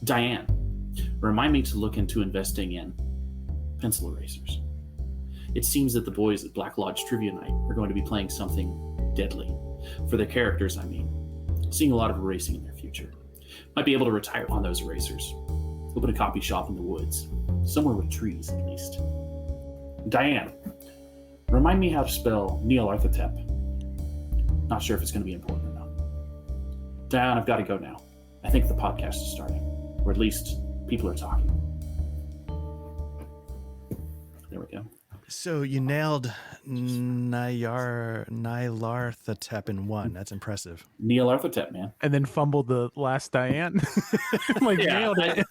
Diane, remind me to look into investing in pencil erasers. It seems that the boys at Black Lodge Trivia Night are going to be playing something deadly. For their characters, I mean. Seeing a lot of erasing in their future. Might be able to retire on those erasers. Open a copy shop in the woods. Somewhere with trees, at least. Diane, remind me how to spell Neolarthotep. Not sure if it's going to be important or not. Diane, I've got to go now. I think the podcast is starting. Or at least people are talking. There we go. So you nailed Nyarlathotep in one. That's impressive. Neolarthotep, man. And then fumbled the last Diane. Nailed it.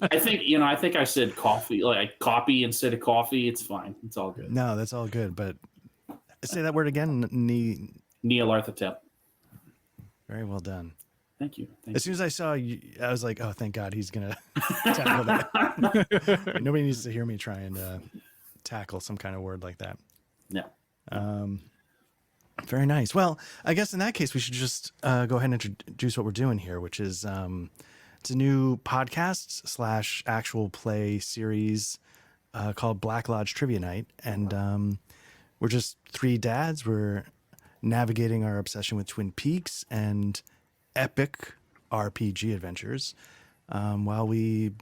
I think I said coffee, like copy instead of coffee. It's fine. It's all good. No, that's all good. But say that word again. Neolarthotep. Very well done. Thank you. As soon as I saw you, I was like, oh, thank God he's going to tackle that. Nobody needs to hear me try and tackle some kind of word like that. No. Very nice. Well, I guess in that case, we should just go ahead and introduce what we're doing here, which is it's a new podcast / actual play series called Black Lodge Trivia Night. And we're just three dads. We're navigating our obsession with Twin Peaks and epic RPG adventures while we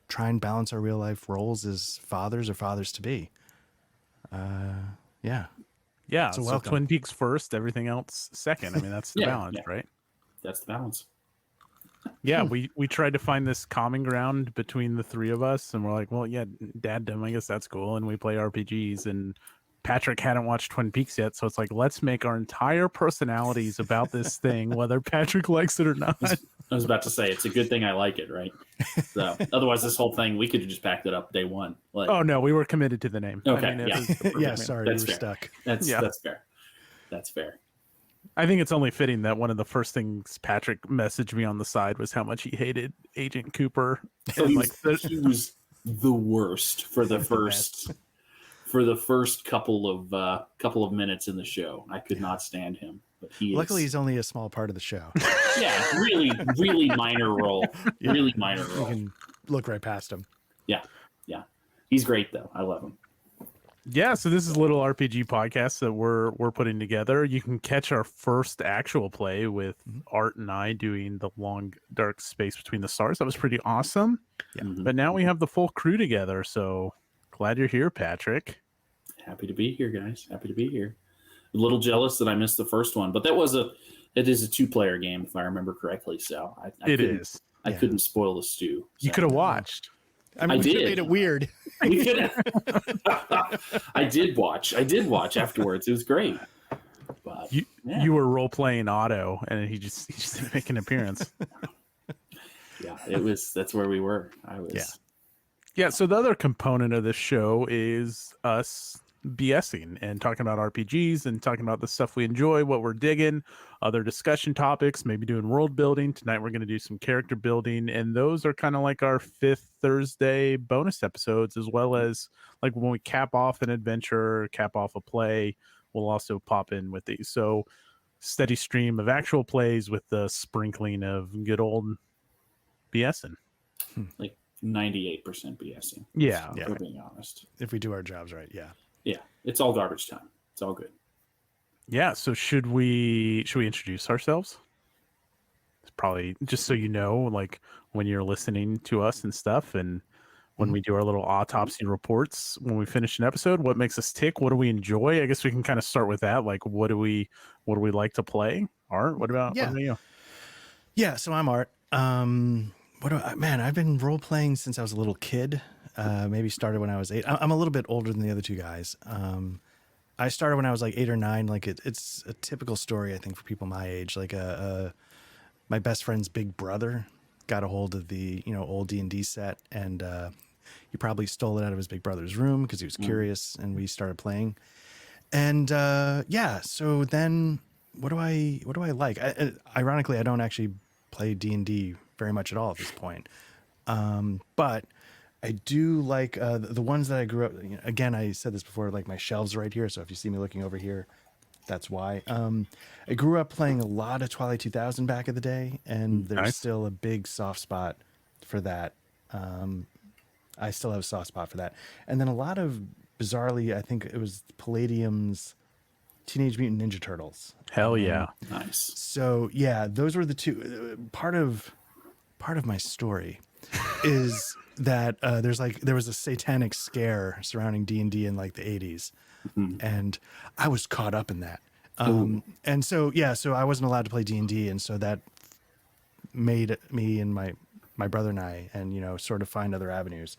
try and balance our real life roles as fathers or fathers to be. Yeah. So Twin Peaks first, everything else second. I mean, that's the balance, right? That's the balance. Yeah, we tried to find this common ground between the three of us, and we're like, well, yeah, daddom, I guess that's cool, and we play RPGs, and Patrick hadn't watched Twin Peaks yet, so it's like, let's make our entire personalities about this thing, whether Patrick likes it or not. I was about to say, it's a good thing I like it, right? So otherwise, this whole thing, we could have just backed it up day one. Like, oh, no, we were committed to the name. Okay, I mean, sorry, that's you were stuck. That's fair. That's fair. I think it's only fitting that one of the first things Patrick messaged me on the side was how much he hated Agent Cooper. So he was the worst for the first... For the first couple of minutes in the show. I could not stand him. But luckily he's only a small part of the show. Yeah, really minor role. Yeah. Really minor role. You can look right past him. Yeah. He's great though. I love him. Yeah, so this is a little RPG podcast that we're putting together. You can catch our first actual play with Art and I doing the Long Dark Space Between the Stars. That was pretty awesome. Yeah. Mm-hmm. But now we have the full crew together, so glad you're here, Patrick. Happy to be here, guys. Happy to be here. A little jealous that I missed the first one, but it is a 2-player game, if I remember correctly. So I couldn't spoil the stew. So. You could have watched. I mean, we could have made it weird. We could have. I did watch afterwards. It was great. But you were role playing Otto, and he just didn't make an appearance. Yeah, that's where we were. Yeah, so the other component of this show is us BSing and talking about RPGs and talking about the stuff we enjoy, what we're digging, other discussion topics, maybe doing world building. Tonight we're going to do some character building, and those are kind of like our fifth Thursday bonus episodes, as well as like when we cap off an adventure, cap off a play, we'll also pop in with these. So steady stream of actual plays with the sprinkling of good old BSing. Like 98% BSing. Yeah. For being honest. If we do our jobs right, yeah. Yeah. It's all garbage time. It's all good. Yeah. So should we introduce ourselves? It's probably just so you know, like when you're listening to us and stuff, and when we do our little autopsy reports, when we finish an episode, what makes us tick? What do we enjoy? I guess we can kind of start with that. Like, what do we like to play? Art, what about you? Yeah. So I'm Art. I've been role playing since I was a little kid. Maybe started when I was 8. I'm a little bit older than the other two guys. I started when I was like 8 or 9. Like it's a typical story, I think, for people my age. Like my best friend's big brother got a hold of the old D&D set, and he probably stole it out of his big brother's room because he was curious, and we started playing. And so then what do I like? Ironically, I don't actually play D&D very much at all at this point. But I do like the ones that I grew up. Again, I said this before. Like my shelves right here. So if you see me looking over here, that's why. I grew up playing a lot of Twilight 2000 back in the day, and there's Nice. still a big soft spot for that. I still have a soft spot for that. And then a lot of, bizarrely, I think it was Palladium's Teenage Mutant Ninja Turtles. Hell yeah. Nice. So yeah, those were the two. Part of my story is that there was a satanic scare surrounding D&D in like the 80s, and I was caught up in that. And so so I wasn't allowed to play D&D, and so that made me and my brother and I, and sort of find other avenues.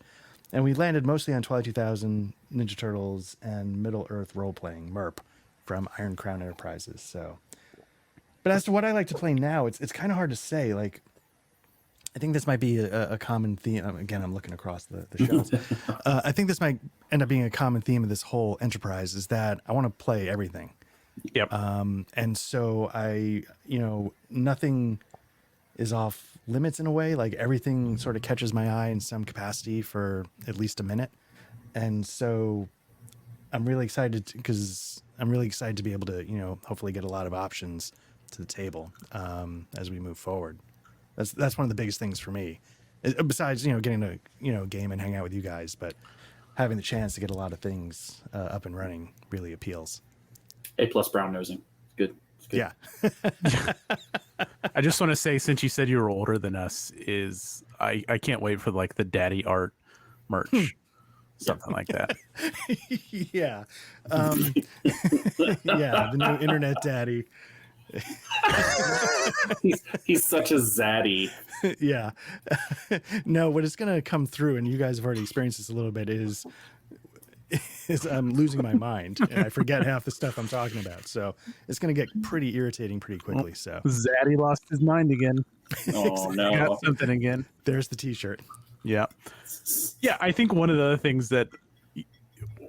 And we landed mostly on Twilight 2000, Ninja Turtles, and Middle Earth role playing MERP from Iron Crown Enterprises. So, but as to what I like to play now, it's kind of hard to say. Like, I think this might be a common theme. Again, I'm looking across the shelves. I think this might end up being a common theme of this whole enterprise, is that I want to play everything. Yep. And so nothing is off limits in a way. Like, everything sort of catches my eye in some capacity for at least a minute. And so I'm really excited to be able to, hopefully get a lot of options to the table as we move forward. That's one of the biggest things for me, besides, getting to, game and hang out with you guys, but having the chance to get a lot of things up and running really appeals. A+ brown nosing. Good. It's good. Yeah. I just want to say, since you said you were older than us, I can't wait for like the daddy art merch, something like that. Yeah. Yeah. The new internet daddy. he's such a zaddy. Yeah. No, what is going to come through, and you guys have already experienced this a little bit, is I'm losing my mind and I forget half the stuff I'm talking about. So it's going to get pretty irritating pretty quickly. So Zaddy lost his mind again. Oh no. Got something again. there's the t-shirt. Yeah. Yeah, I think one of the things that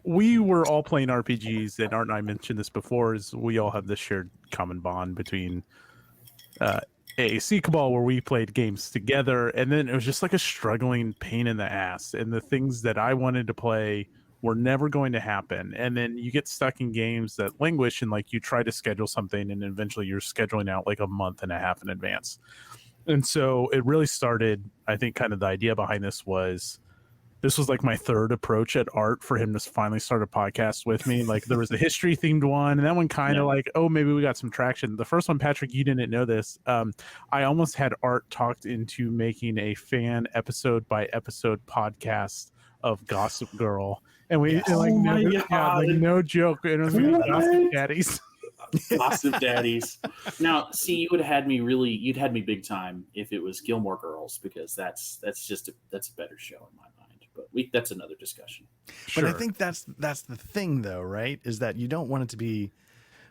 we were all playing RPGs, and Art and I mentioned this before, is we all have this shared common bond between AAC Cabal, where we played games together, and then it was just like a struggling pain in the ass, and the things that I wanted to play were never going to happen. And then you get stuck in games that languish, and like you try to schedule something, and eventually you're scheduling out like a month and a half in advance. And so it really started, I think kind of the idea behind this was like my third approach at Art for him to finally start a podcast with me. Like, there was the history themed one, and that one kind of like, oh, maybe we got some traction. The first one, Patrick, you didn't know this. I almost had Art talked into making a fan episode by episode podcast of Gossip Girl. And we no joke. It was like Gossip Daddies. Gossip Daddies. Now, see, you'd had me big time if it was Gilmore Girls, because that's a better show in my mind. But that's another discussion. But I think that's the thing, though, right? Is that you don't want it to be,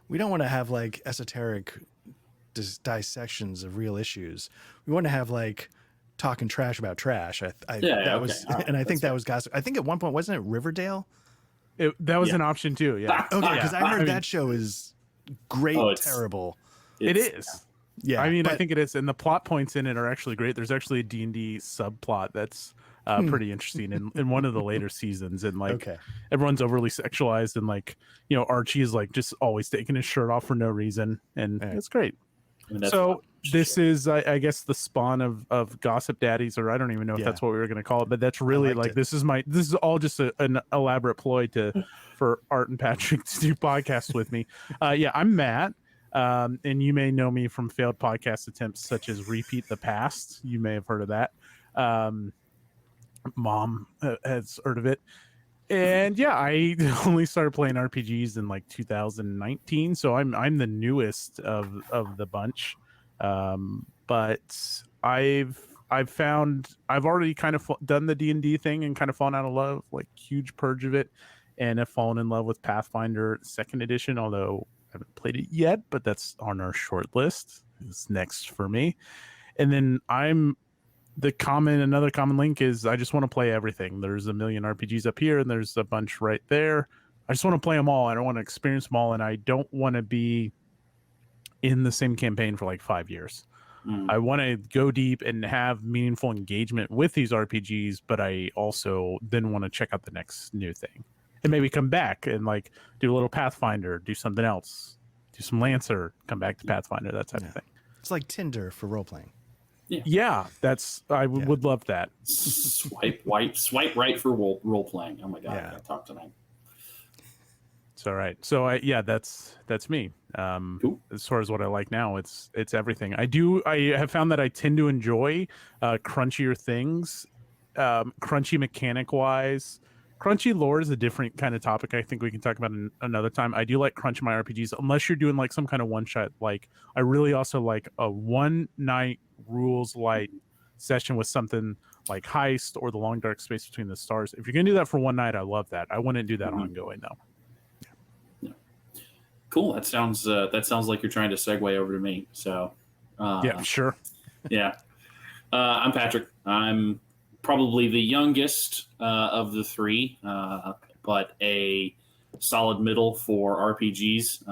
we don't want to have like esoteric dissections of real issues. We want to have like talking trash about trash. I think that was gossip. I think at one point, wasn't it Riverdale? That was an option too. Yeah. Okay, because I heard that show is great, terrible. It is. Yeah. I mean, I think it is, and the plot points in it are actually great. There's actually a D&D subplot that's pretty interesting in one of the later seasons, and like everyone's overly sexualized, and like Archie is like just always taking his shirt off for no reason, and it's great. So this is, I guess, the spawn of Gossip Daddies, or I don't even know if that's what we were going to call it, but that's really like this is all just an elaborate ploy for Art and Patrick to do podcasts with me. I'm Matt, and you may know me from failed podcast attempts such as Repeat the Past. You may have heard of that. Mom has heard of it. And I only started playing RPGs in like 2019, so I'm the newest of the bunch. But I've already kind of done the D&D thing and kind of fallen out of love, like huge purge of it, and have fallen in love with Pathfinder 2nd edition, although I haven't played it yet, but that's on our short list. It's next for me. And then another common link is I just want to play everything. There's a million RPGs up here, and there's a bunch right there. I just want to play them all. I don't want to experience them all, and I don't want to be in the same campaign for like 5 years. I want to go deep and have meaningful engagement with these RPGs, but I also then want to check out the next new thing and maybe come back and like do a little Pathfinder, do something else. do some Lancer, come back to Pathfinder, that type of thing. It's like Tinder for role playing. Yeah, I would love that. Swipe right for role playing. Oh my god, I gotta talk tonight. It's all right. So that's me. Cool. As far as what I like now, it's everything. I have found that I tend to enjoy crunchier things, crunchy mechanic wise. Crunchy lore is a different kind of topic. I think we can talk about another time. I do like crunch my RPGs, unless you're doing like some kind of one shot. Like I really also like a one night rules light session with something like Heist or the Long Dark Space Between the Stars. If you're gonna do that for one night, I love that. I wouldn't do that ongoing though. Cool. That sounds like you're trying to segue over to me. So yeah, sure. Yeah. I'm Patrick. I'm probably the youngest of the three, but a solid middle for RPGs.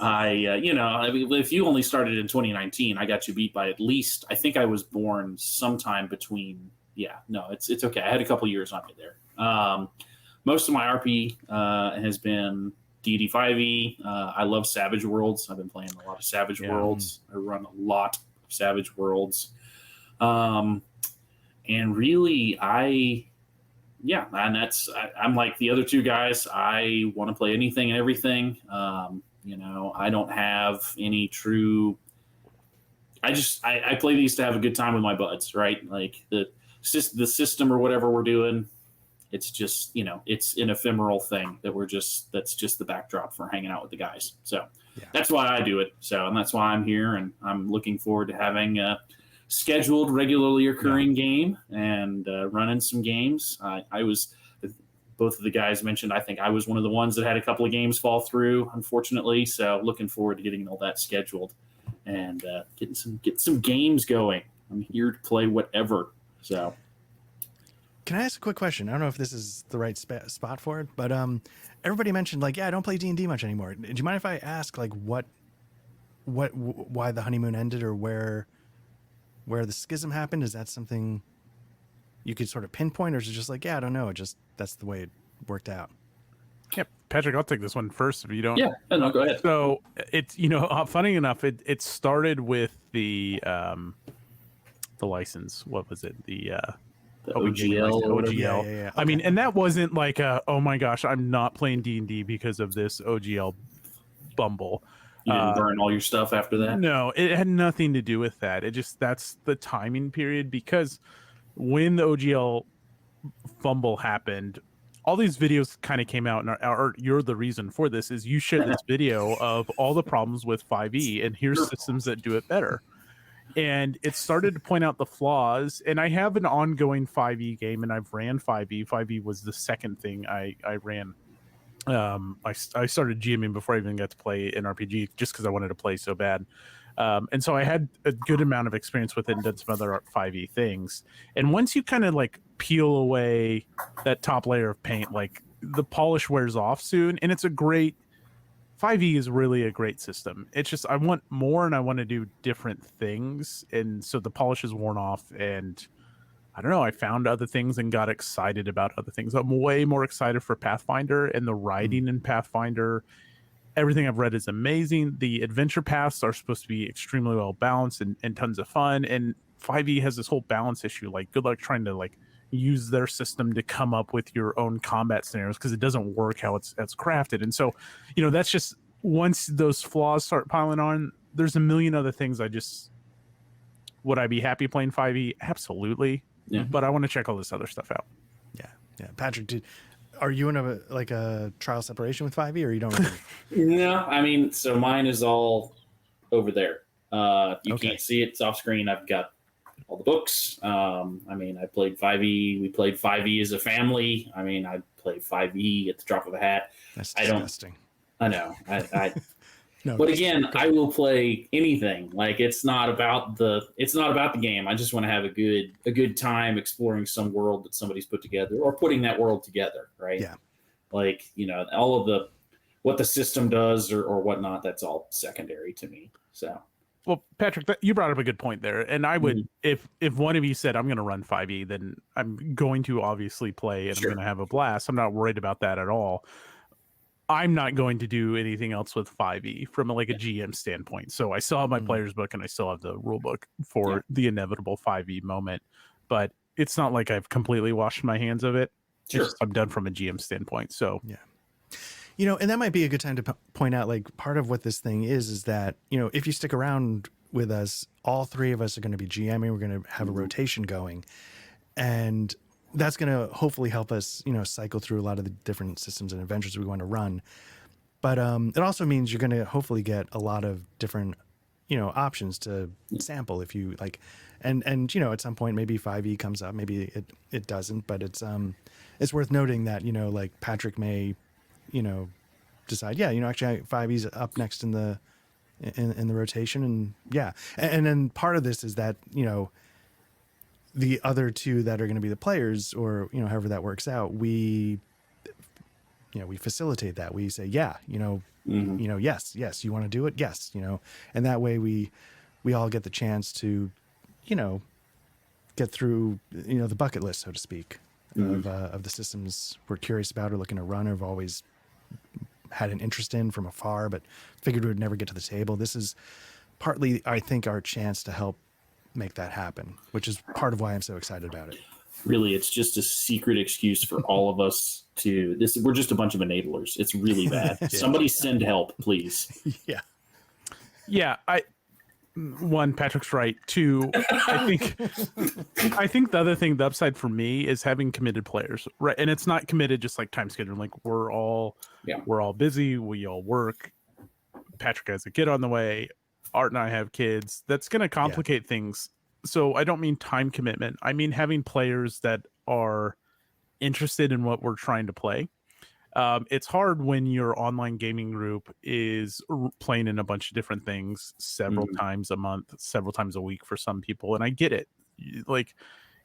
If you only started in 2019, I got you beat by at least, I think I was born sometime between, it's okay. I had a couple years on me there. Most of my RP has been D&D 5e. I love Savage Worlds. I've been playing a lot of Savage Worlds. I run a lot of Savage Worlds. And really, I'm like the other two guys. I want to play anything and everything. I don't have any true. I play these to have a good time with my buds, right? Like the system or whatever we're doing. It's just, it's an ephemeral thing that's just the backdrop for hanging out with the guys. So that's why I do it. So, and that's why I'm here, and I'm looking forward to having a scheduled, regularly occurring game and running some games. I was, both of the guys mentioned, I think I was one of the ones that had a couple of games fall through, unfortunately. So looking forward to getting all that scheduled and getting some games going. I'm here to play whatever. So. Can I ask a quick question? I don't know if this is the right spot for it, but everybody mentioned I don't play D&D much anymore. Do you mind if I ask why the honeymoon ended or where the schism happened? Is that something you could sort of pinpoint, or is it just I don't know, that's the way it worked out? Yeah, Patrick, I'll take this one first if you don't. Yeah, no, go ahead. So it's funny enough, it started with the license. What was it? The OGL. Yeah. I mean, and that wasn't like oh my gosh, I'm not playing D&D because of this OGL bumble. You didn't burn all your stuff after that? No, it had nothing to do with that. That's the timing period, because when the OGL fumble happened, all these videos kind of came out, and you're the reason for this, is you shared this video of all the problems with 5e, and here's systems that do it better. And it started to point out the flaws. And I have an ongoing 5e game, and I've ran 5e. 5e was the second thing I ran. I started GMing before I even got to play an RPG, just because I wanted to play so bad. And so I had a good amount of experience with it and did some other 5e things. And once you kind of peel away that top layer of paint, the polish wears off soon. And it's 5e is really a great system. It's just, I want more and I want to do different things. And so the polish is worn off, and I don't know, I found other things and got excited about other things. I'm way more excited for Pathfinder, and the writing in Pathfinder. Everything I've read is amazing. The adventure paths are supposed to be extremely well balanced and tons of fun. And 5e has this whole balance issue. Good luck trying to use their system to come up with your own combat scenarios, because it doesn't work how it's crafted. And so, that's just, once those flaws start piling on, there's a million other things. Would I be happy playing 5e? Absolutely. Yeah. But I want to check all this other stuff out. Yeah. Patrick, are you in a trial separation with 5e, or you don't? No, I mean, so mine is all over there. You can't see it. It's off screen. I've got all the books. I played 5e. We played 5e as a family. I played 5e at the drop of a hat. That's disgusting. I know. No, but again, I will play anything. It's not about the game. I just want to have a good time exploring some world that somebody's put together, or putting that world together, right? Yeah. All of what the system does or whatnot, that's all secondary to me. So. Well, Patrick, you brought up a good point there. And I would, if one of you said, I'm going to run 5e, then I'm going to obviously play, and I'm going to have a blast. I'm not worried about that at all. I'm not going to do anything else with 5e from like a GM standpoint. So I still have my player's book and I still have the rule book for the inevitable 5e moment, but it's not like I've completely washed my hands of it. Sure. It's just I'm done from a GM standpoint. So Yeah. You know, and that might be a good time to point out, like, part of what this thing is that, you know, if you stick around with us, all three of us are going to be GMing. We're going to have a rotation going. And that's going to hopefully help us, you know, cycle through a lot of the different systems and adventures we want to run. But it also means you're going to hopefully get a lot of different, you know, options to sample if you like. And you know, at some point, maybe 5e comes up, maybe it doesn't. But it's worth noting that, you know, like Patrick may, you know, decide, yeah, you know, actually 5e's up next in the rotation, and yeah, and then part of this is that, you know, the other two that are going to be the players, or, you know, however that works out, we facilitate that. We say, yeah, you know, you know, yes, you want to do it, yes, you know, and that way we all get the chance to, you know, get through, you know, the bucket list, so to speak, of the systems we're curious about or looking to run, or have always had an interest in from afar, but figured we would never get to the table. This is partly, I think, our chance to help make that happen, which is part of why I'm so excited about it. Really, it's just a secret excuse for all of us to this. We're just a bunch of enablers. It's really bad. Somebody send help, please. yeah, one, Patrick's right. Two, I think the other thing, the upside for me, is having committed players, right? And it's not committed just like time schedule. Like we're all busy. We all work. Patrick has a kid on the way. Art and I have kids. That's going to complicate things. So I don't mean time commitment. I mean having players that are interested in what we're trying to play. It's hard when your online gaming group is playing in a bunch of different things several times a month, several times a week for some people. And I get it. Like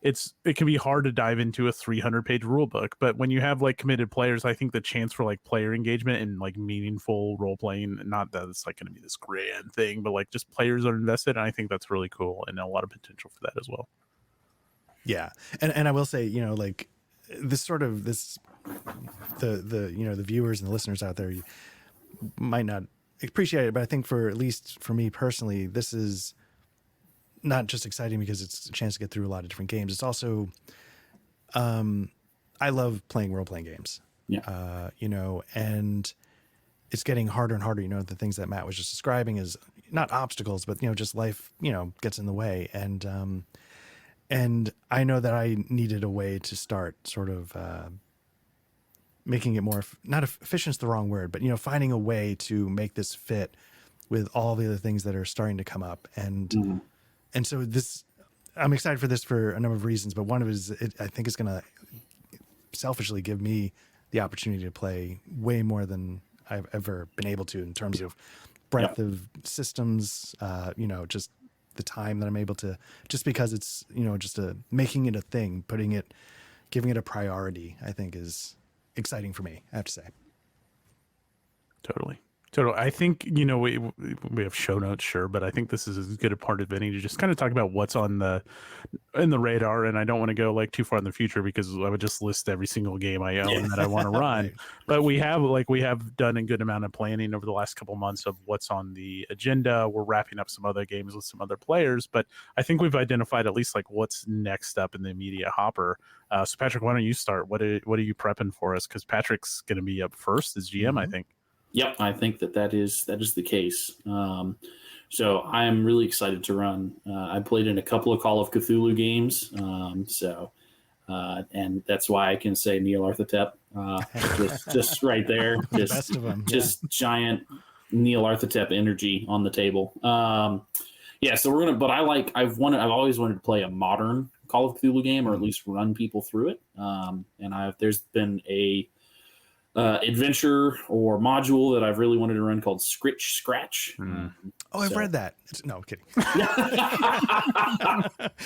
it can be hard to dive into a 300-page rule book, but when you have like committed players, I think the chance for like player engagement and like meaningful role playing, not that it's like going to be this grand thing, but like just players are invested. And I think that's really cool and a lot of potential for that as well. Yeah. And I will say, you know, like the you know, the viewers and the listeners out there, you might not appreciate it, but I think for, at least for me personally, this is not just exciting because it's a chance to get through a lot of different games. It's also, I love playing role-playing games, you know, and it's getting harder and harder. You know, the things that Matt was just describing is not obstacles, but, you know, just life, you know, gets in the way. And I know that I needed a way to start sort of making it more, not efficient's the wrong word, but, you know, finding a way to make this fit with all the other things that are starting to come up. And so I'm excited for this for a number of reasons, but one of it is I think it's going to selfishly give me the opportunity to play way more than I've ever been able to in terms of breadth of systems, you know, just the time that I'm able to, just because it's, you know, just making it a thing, giving it a priority, I think is exciting for me, I have to say. Totally. I think, you know, we have show notes, sure, but I think this is as good a part of any to just kind of talk about what's in the radar. And I don't want to go like too far in the future because I would just list every single game I own that I want to run. Right. But we have done a good amount of planning over the last couple months of what's on the agenda. We're wrapping up some other games with some other players, but I think we've identified at least like what's next up in the immediate hopper. So Patrick, why don't you start? What are you prepping for us? Because Patrick's going to be up first as GM, I think. Yep, I think that is the case. So I'm really excited to run. I played in a couple of Call of Cthulhu games, and that's why I can say Nyarlathotep just right there, just Best of them, just giant Nyarlathotep energy on the table. So we're gonna. But I've always wanted to play a modern Call of Cthulhu game, or at least run people through it. And there's been a adventure or module that I've really wanted to run called Scritch Scratch. I've read that. No, I'm kidding.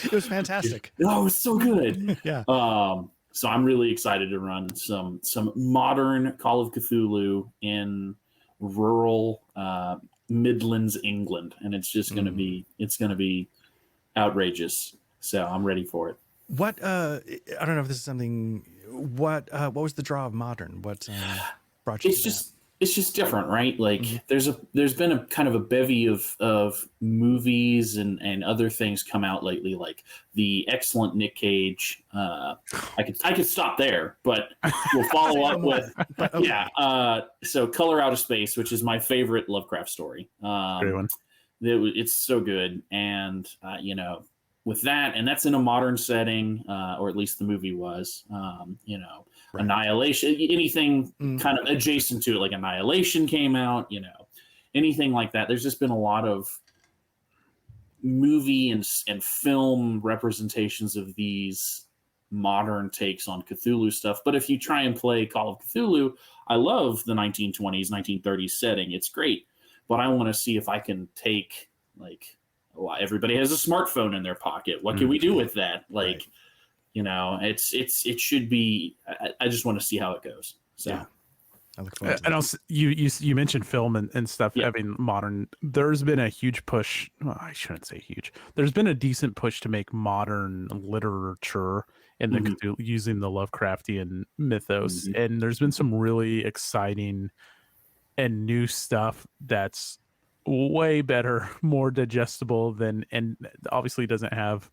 It was fantastic. Oh, it's so good. Yeah. So I'm really excited to run some modern Call of Cthulhu in rural Midlands, England, and it's just going to be outrageous. So I'm ready for it. What I don't know if this is something. What was the draw of modern? What brought you? it's just different, right? Like Mhm. there's been a kind of a bevy of movies and other things come out lately, like the excellent Nick Cage. I could stop there, but we'll follow Say no up with more. But okay. yeah. So Color Out of Space, which is my favorite Lovecraft story. Great one. It's so good, and with that, and that's in a modern setting, or at least the movie was. Right. Annihilation, anything Mm. kind of adjacent to it, like Annihilation came out, anything like that. There's just been a lot of movie and film representations of these modern takes on Cthulhu stuff. But if you try and play Call of Cthulhu, I love the 1920s, 1930s setting. It's great, but I want to see if I can take like everybody has a smartphone in their pocket. What can we do with that? Like, Right. it should be. I just want to see how it goes. So. Yeah. I look forward to And it. also, you mentioned film and stuff. Yeah. I mean, modern. There's been a huge push. Well, I shouldn't say huge. There's been a decent push to make modern literature in the Mhm. Cthulhu, using the Lovecraftian mythos, Mhm. and there's been some really exciting and new stuff that's way better, more digestible than, and obviously doesn't have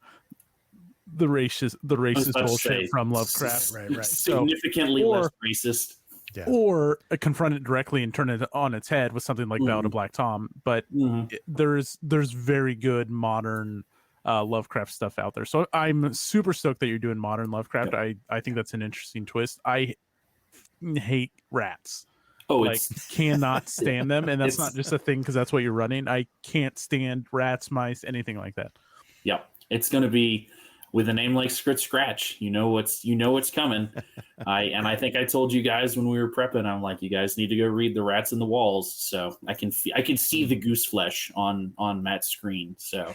the I was racist about to bullshit say, from Lovecraft. Right. So, significantly less or racist. Yeah. or confront it directly and turn it on its head with something like Ballad of Mhm. Black Tom. But Mhm. there's very good modern Lovecraft stuff out there. So I'm super stoked that you're doing modern Lovecraft. Yeah. I think that's an interesting twist. I hate rats. Oh, Like, cannot stand them, and that's it's not just a thing because that's what you're running. I can't stand rats, mice, anything like that. yeah. It's going to be with a name like Scratch. You know what's coming. I think I told you guys when we were prepping. I'm like, you guys need to go read The Rats in the Walls. So I can see the goose flesh on Matt's screen. So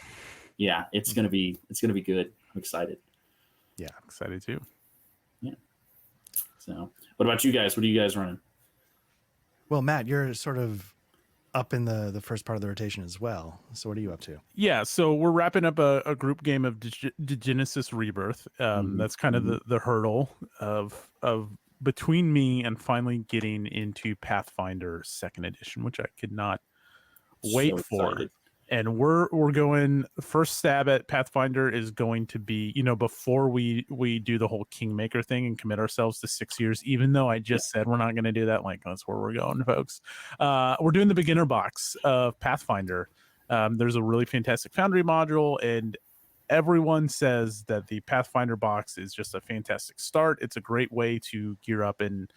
yeah, it's gonna be good. I'm excited. Yeah. I'm excited too. Yeah. So what about you guys? What are you guys running? Well, Matt, you're sort of up in the first part of the rotation as well. So what are you up to? Yeah, so we're wrapping up a group game of Genesis Rebirth. Mhm. That's kind of the hurdle of between me and finally getting into Pathfinder Second Edition, which I could not wait So for. excited. And we're going, first stab at Pathfinder is going to be, before we do the whole Kingmaker thing and commit ourselves to 6 years, even though I just said we're not going to do that. Like, that's where we're going, folks. We're doing the beginner box of Pathfinder. There's a really fantastic Foundry module, and everyone says that the Pathfinder box is just a fantastic start. It's a great way to gear up and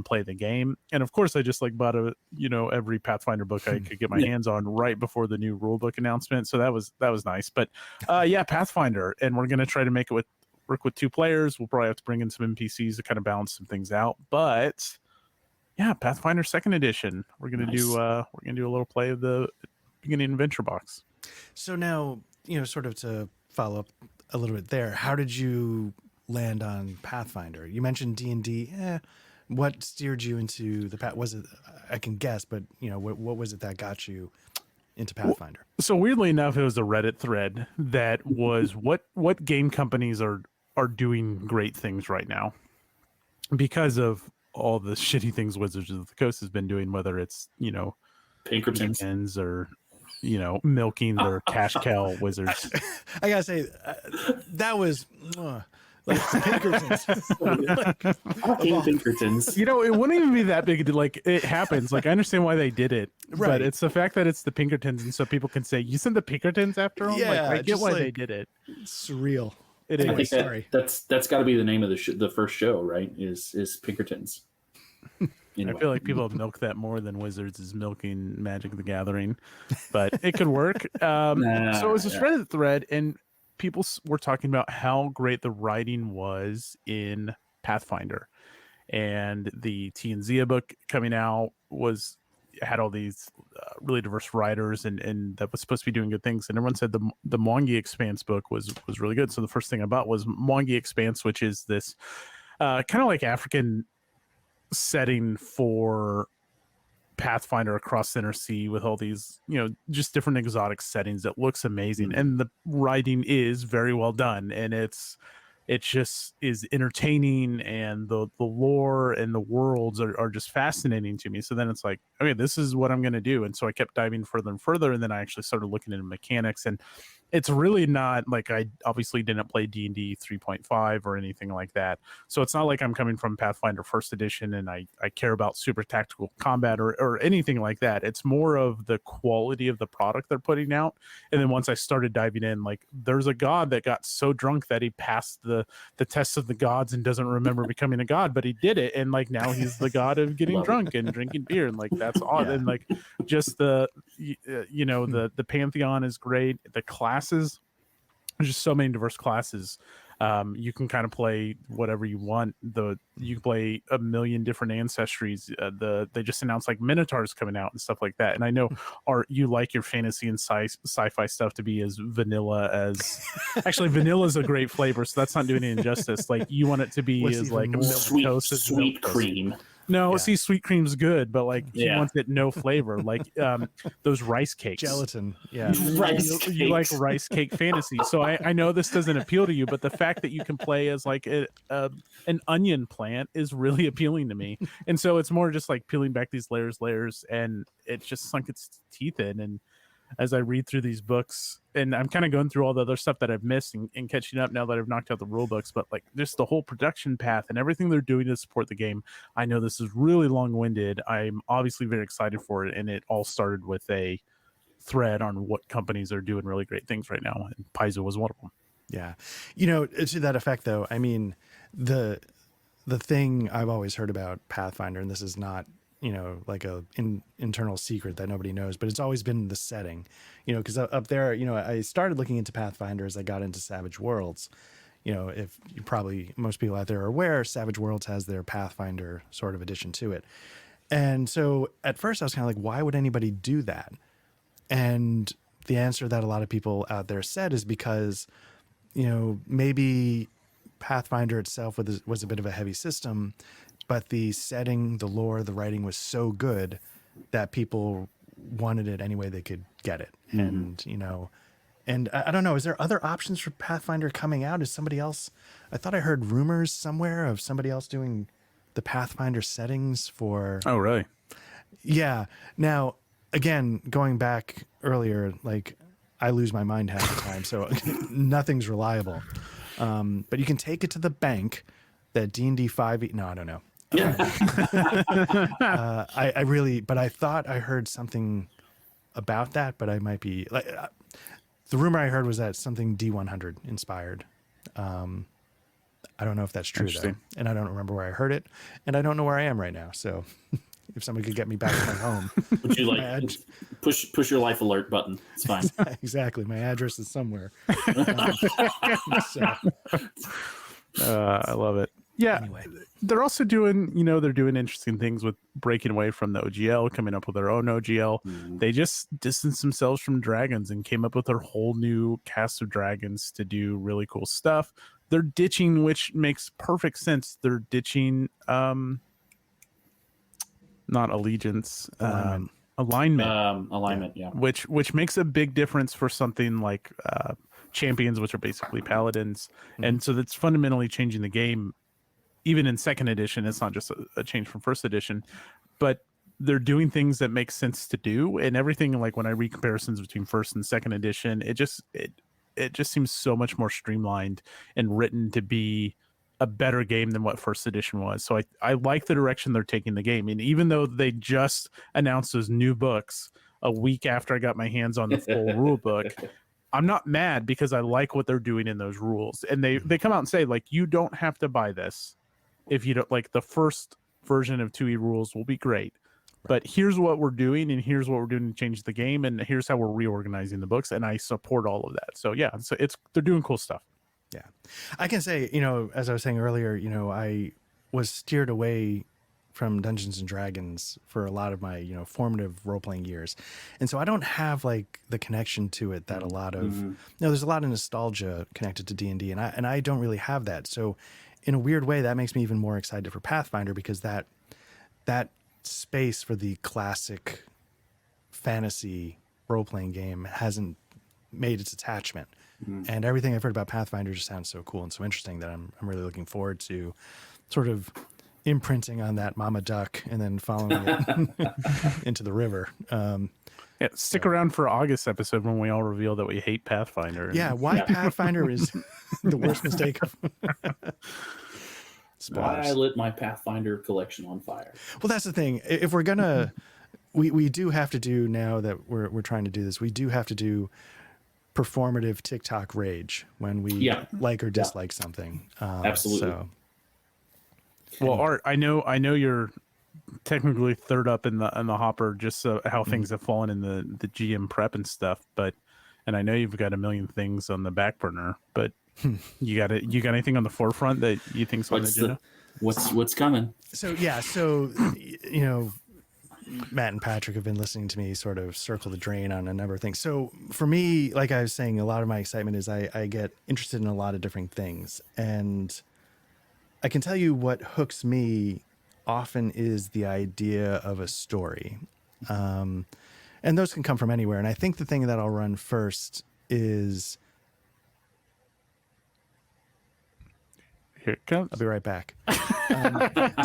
play the game. And of course, I just bought every Pathfinder book I could get my hands on right before the new rule book announcement. So that was nice. But yeah, Pathfinder, and we're gonna try to make it work with 2 players. We'll probably have to bring in some NPCs to kind of balance some things out. But yeah, Pathfinder Second Edition. We're gonna Nice. do a little play of the beginning adventure box. So now, sort of to follow up a little bit there, how did you land on Pathfinder? You mentioned D&D. What steered you into the path? Was it, I can guess, but what was it that got you into Pathfinder? So weirdly enough, it was a Reddit thread that was what game companies are doing great things right now because of all the shitty things Wizards of the Coast has been doing, whether it's Pinkertons. weekends or milking their cash cow wizards. I gotta say, that was like Pinkertons. King Pinkertons. It wouldn't even be that big. Like, it happens. Like, I understand why they did it, Right. but it's the fact that it's the Pinkertons, and so people can say, "You sent the Pinkertons after them." Yeah, I get just why like- they did it. Surreal. It Anyway, is. I think sorry. that's got to be the name of the first show, right? Is Pinkertons. Anyway. I feel like people have milked that more than Wizards is milking Magic the Gathering, but it could work. So it was this Reddit thread, and people were talking about how great the writing was in Pathfinder, and the T&Z book coming out had all these really diverse writers, and that was supposed to be doing good things. And everyone said the Mwangi Expanse book was really good. So the first thing I bought was Mwangi Expanse, which is this kind of like African setting for Pathfinder across Center Sea with all these, just different exotic settings that looks amazing. And the writing is very well done, and it's it just is entertaining, and the lore and the worlds are just fascinating to me. So then it's like, okay, this is what I'm going to do. And so I kept diving further and further, and then I actually started looking into mechanics. And it's really not like, I obviously didn't play D&D 3.5 or anything like that. So it's not like I'm coming from Pathfinder first edition and I care about super tactical combat or anything like that. It's more of the quality of the product they're putting out. And then once I started diving in, like, there's a god that got so drunk that he passed the test of the gods and doesn't remember becoming a god, but he did it. And like, now he's the god of getting Love drunk and drinking beer. And like, that's odd. Yeah. And like, just the the pantheon is great. The classes, there's just so many diverse classes. You can kind of play whatever you want. You can play a million different ancestries. They just announced like Minotaurs coming out and stuff like that. And I know, you like your fantasy and sci-fi stuff to be as vanilla as. Actually, vanilla is a great flavor, so that's not doing it injustice. Like, you want it to be What's as even like a more- Sweet, milquetoast as sweet milquetoast. cream. No, Yeah. see, sweet cream's good, but like, he Yeah. wants it no flavor, like those rice cakes. Gelatin. Yeah. Rice You like cakes. rice cake fantasy. So I know this doesn't appeal to you, but the fact that you can play as like an onion plant is really appealing to me. And so it's more just like peeling back these layers, and it just sunk its teeth in. And as I read through these books, and I'm kind of going through all the other stuff that I've missed and catching up now that I've knocked out the rule books, but like, just the whole production path and everything they're doing to support the game. I know this is really long-winded. I'm obviously very excited for it, and it all started with a thread on what companies are doing really great things right now, and Paizo was one of them. Yeah. You know, to that effect, though, I mean, the thing I've always heard about Pathfinder, and this is not, you know, like a internal secret that nobody knows, but it's always been the setting, you know, because up there, you know, I started looking into Pathfinder as I got into Savage Worlds. You know, if you probably, most people out there are aware, Savage Worlds has their Pathfinder sort of addition to it. And so at first I was kind of like, why would anybody do that? And the answer that a lot of people out there said is because, you know, maybe Pathfinder itself was a bit of a heavy system, but the setting, the lore, the writing was so good that people wanted it any way they could get it. Mm-hmm. And, you know, and I don't know, is there other options for Pathfinder coming out? Is somebody else? I thought I heard rumors somewhere of somebody else doing the Pathfinder settings for. Oh, really? Yeah. Now, again, going back earlier, like, I lose my mind half the time, so nothing's reliable. But you can take it to the bank that D&D 5e. No, I don't know. I really, but I thought I heard something about that, but I might be like, the rumor I heard was that something D100 inspired. I don't know if that's true though, and I don't remember where I heard it, and I don't know where I am right now. So if somebody could get me back to my home, Would you like push your life alert button? It's fine. Exactly, my address is somewhere. I love it. Yeah. Anyway. They're also doing, you know, they're doing interesting things with breaking away from the OGL, coming up with their own OGL. They just distanced themselves from dragons and came up with their whole new cast of dragons to do really cool stuff. They're ditching, which makes perfect sense. They're ditching not allegiance, Alignment, yeah. which makes a big difference for something like champions, which are basically paladins. And so that's fundamentally changing the game. Even in second edition, it's not just a change from first edition, but they're doing things that make sense to do. And everything, like when I read comparisons between first and second edition, it just seems so much more streamlined and written to be a better game than what first edition was. So I like the direction they're taking the game. And even though they just announced those new books a week after I got my hands on the full rule book, I'm not mad because I like what they're doing in those rules. And they come out and say, like, you don't have to buy this if you don't. Like, the first version of 2E rules will be great, but here's what we're doing, and here's what we're doing to change the game, and here's how we're reorganizing the books, and I support all of that. So yeah, so they're doing cool stuff. Yeah, I can say, you know, as I was saying earlier, you know, I was steered away from Dungeons and Dragons for a lot of my, you know, formative role-playing years. And so I don't have like the connection to it that a lot of, you know, there's a lot of nostalgia connected to D&D, and I don't really have that. So in a weird way, that makes me even more excited for Pathfinder, because that space for the classic fantasy role-playing game hasn't made its attachment. And everything I've heard about Pathfinder just sounds so cool and so interesting that I'm really looking forward to sort of imprinting on that mama duck and then following it into the river. Yeah, stick around for August episode when we all reveal that we hate Pathfinder. Yeah, why Pathfinder is the worst mistake. I Spoilers. lit my Pathfinder collection on fire. Well, that's the thing. If we're gonna, we do have to do, now that we're trying to do this, we do have to do performative TikTok rage when we like or dislike something. Absolutely. So, Well, Art, I know you're technically third up in the hopper, just so how things have fallen in the GM prep and stuff. But, and I know you've got a million things on the back burner, but you got anything on the forefront that you think's on the agenda? What's coming? so you know, Matt and Patrick have been listening to me sort of circle the drain on a number of things. So for me, like I was saying, a lot of my excitement is I get interested in a lot of different things. And I can tell you what hooks me often is the idea of a story. And those can come from anywhere. And I think the thing that I'll run first is... Here it comes. I'll be right back.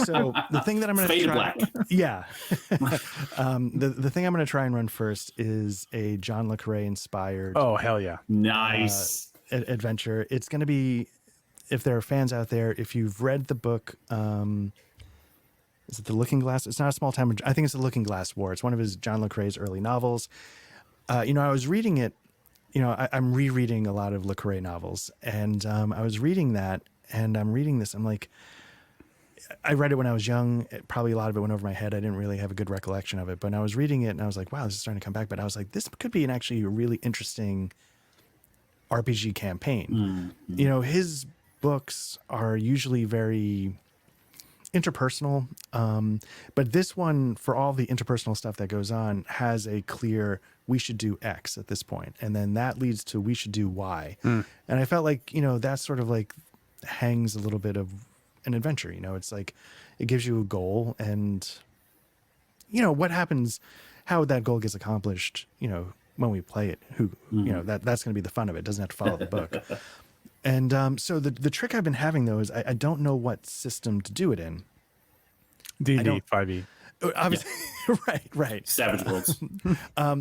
So the thing that I'm going to Fade to try, black. yeah, the thing I'm going to try and run first is a John le Carré inspired Oh, hell yeah. Nice. adventure. It's going to be, if there are fans out there, if you've read the book, is it The Looking Glass? It's not a small time. I think it's The Looking Glass War. It's one of his John le Carré's early novels. You know, I was reading it. You know, I'm rereading a lot of le Carré novels, and I was reading that. And I'm reading this. I'm like, I read it when I was young. Probably a lot of it went over my head. I didn't really have a good recollection of it. But I was reading it and I was like, wow, this is starting to come back. But I was like, this could be actually a really interesting RPG campaign. Mm-hmm. You know, his books are usually very interpersonal. But this one, for all the interpersonal stuff that goes on, has a clear, we should do X at this point. And then that leads to, we should do Y. And I felt like, you know, that's sort of like, hangs a little bit of an adventure. You know, it's like it gives you a goal, and you know what happens, how that goal gets accomplished, you know, when we play it, you know, that's going to be the fun of it. It doesn't have to follow the book. And so the trick I've been having though is I don't know what system to do it in. D&D 5e. Obviously, right. Savage Worlds.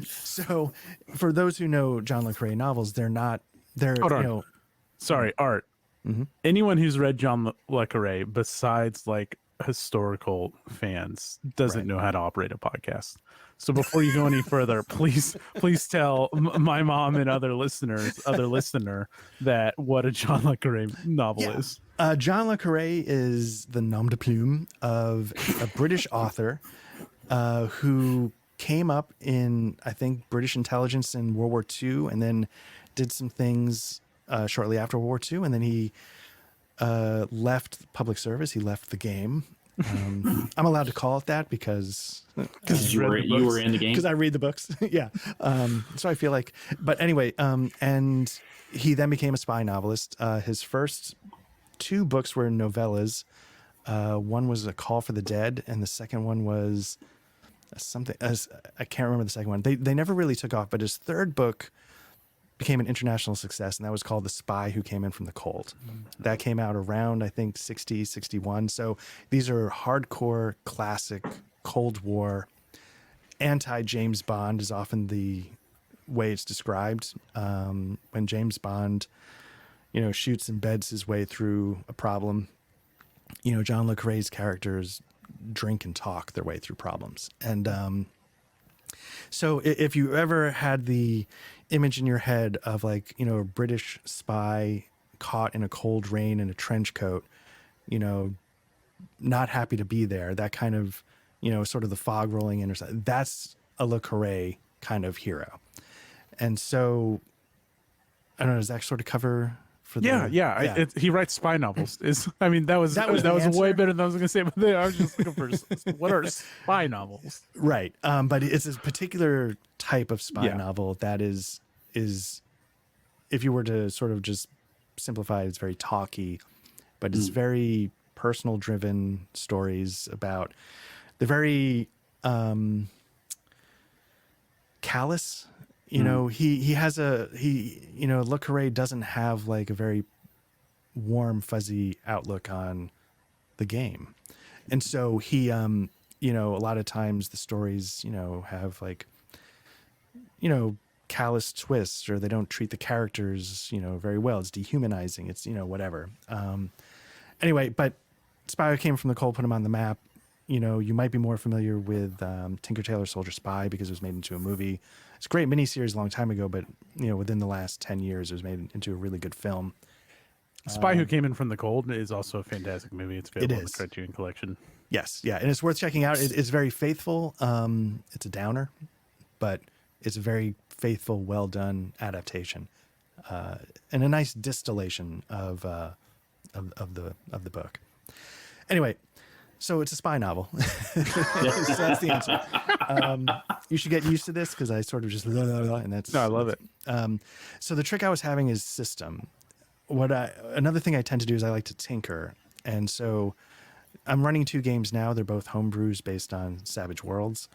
So for those who know John le Carré novels, they're Hold on. you know, Sorry, Art. Anyone who's read John le Carré besides like historical fans doesn't know how to operate a podcast. So before you go any further, please tell my mom and other listener that what a John le Carré novel is. John le Carré is the nom de plume of a British author who came up in, I think, British intelligence in World War II, and then did some things shortly after World War II, and then he left public service. He left the game. I'm allowed to call it that because You were in the game. because I read the books. Yeah. So I feel like, but anyway, and he then became a spy novelist. His first two books were novellas. One was A Call for the Dead, and the second one was something, I can't remember the second one. They never really took off, but his third book became an international success, and that was called The Spy Who Came in from the Cold. That came out around, I think, 60, 61. So these are hardcore, classic Cold War. Anti-James Bond is often the way it's described. When James Bond, you know, shoots and beds his way through a problem, you know, John le Carré's characters drink and talk their way through problems. And so if you ever had the image in your head of, like, you know, a British spy caught in a cold rain in a trench coat, you know, not happy to be there, that kind of, you know, sort of the fog rolling in or something, that's a le Carré kind of hero. And so, I don't know, does that sort of cover for the... Yeah. He writes spy novels. That was the way answer? better than I was going to say, but I was just looking for what are spy novels? Right. But it's a particular type of spy novel that is, if you were to sort of just simplify it, it's very talky, but it's very personal driven stories about, they're very callous You know, he has Le Carre doesn't have like a very warm, fuzzy outlook on the game. And so he, a lot of times the stories, have like, callous twists, or they don't treat the characters, very well. It's dehumanizing. It's, whatever. Anyway, but Spyro came from the cold, put him on the map. You might be more familiar with Tinker Tailor Soldier Spy because it was made into a movie. It's a great miniseries a long time ago, but within the last 10 years, it was made into a really good film. Spy Who Came In From the Cold is also a fantastic movie. It's available in the is. Criterion Collection. Yes, yeah, and it's worth checking out. It's very faithful. It's a downer, but it's a very faithful, well done adaptation, and a nice distillation of the book. Anyway, so it's a spy novel. So that's the answer. You should get used to this because I sort of just and that's. No, I love it. So the trick I was having is system. Another thing I tend to do is I like to tinker, and so I'm running 2 games now. They're both homebrews based on Savage Worlds.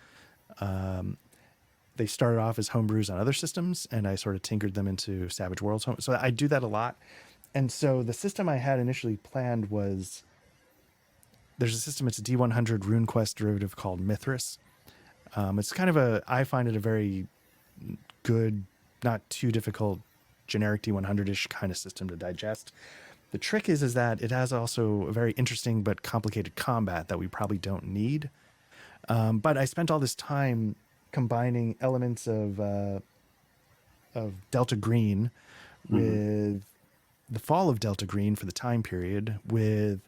They started off as homebrews on other systems, and I sort of tinkered them into Savage Worlds. So I do that a lot. And so the system I had initially planned was, there's a system, it's a D100 RuneQuest derivative called Mithras. It's kind of I find it a very good, not too difficult, generic D100-ish kind of system to digest. The trick is that it has also a very interesting but complicated combat that we probably don't need. But I spent all this time combining elements of Delta Green with the fall of Delta Green for the time period with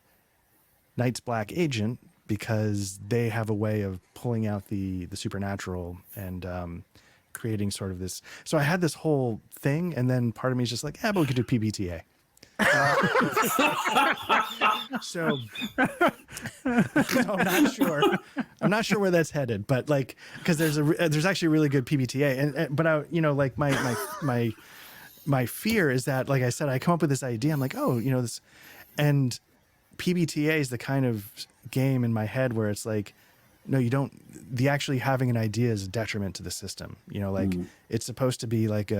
Night's Black Agent, because they have a way of pulling out the supernatural and creating sort of this. So I had this whole thing, and then part of me is just like, but we could do PBTA. So I'm not sure where that's headed, but like, because there's actually a really good PBTA, but I, like my fear is that, like I said, I come up with this idea. I'm like, this, and PBTA is the kind of game in my head where it's like, no, you don't. The actually having an idea is a detriment to the system. It's supposed to be like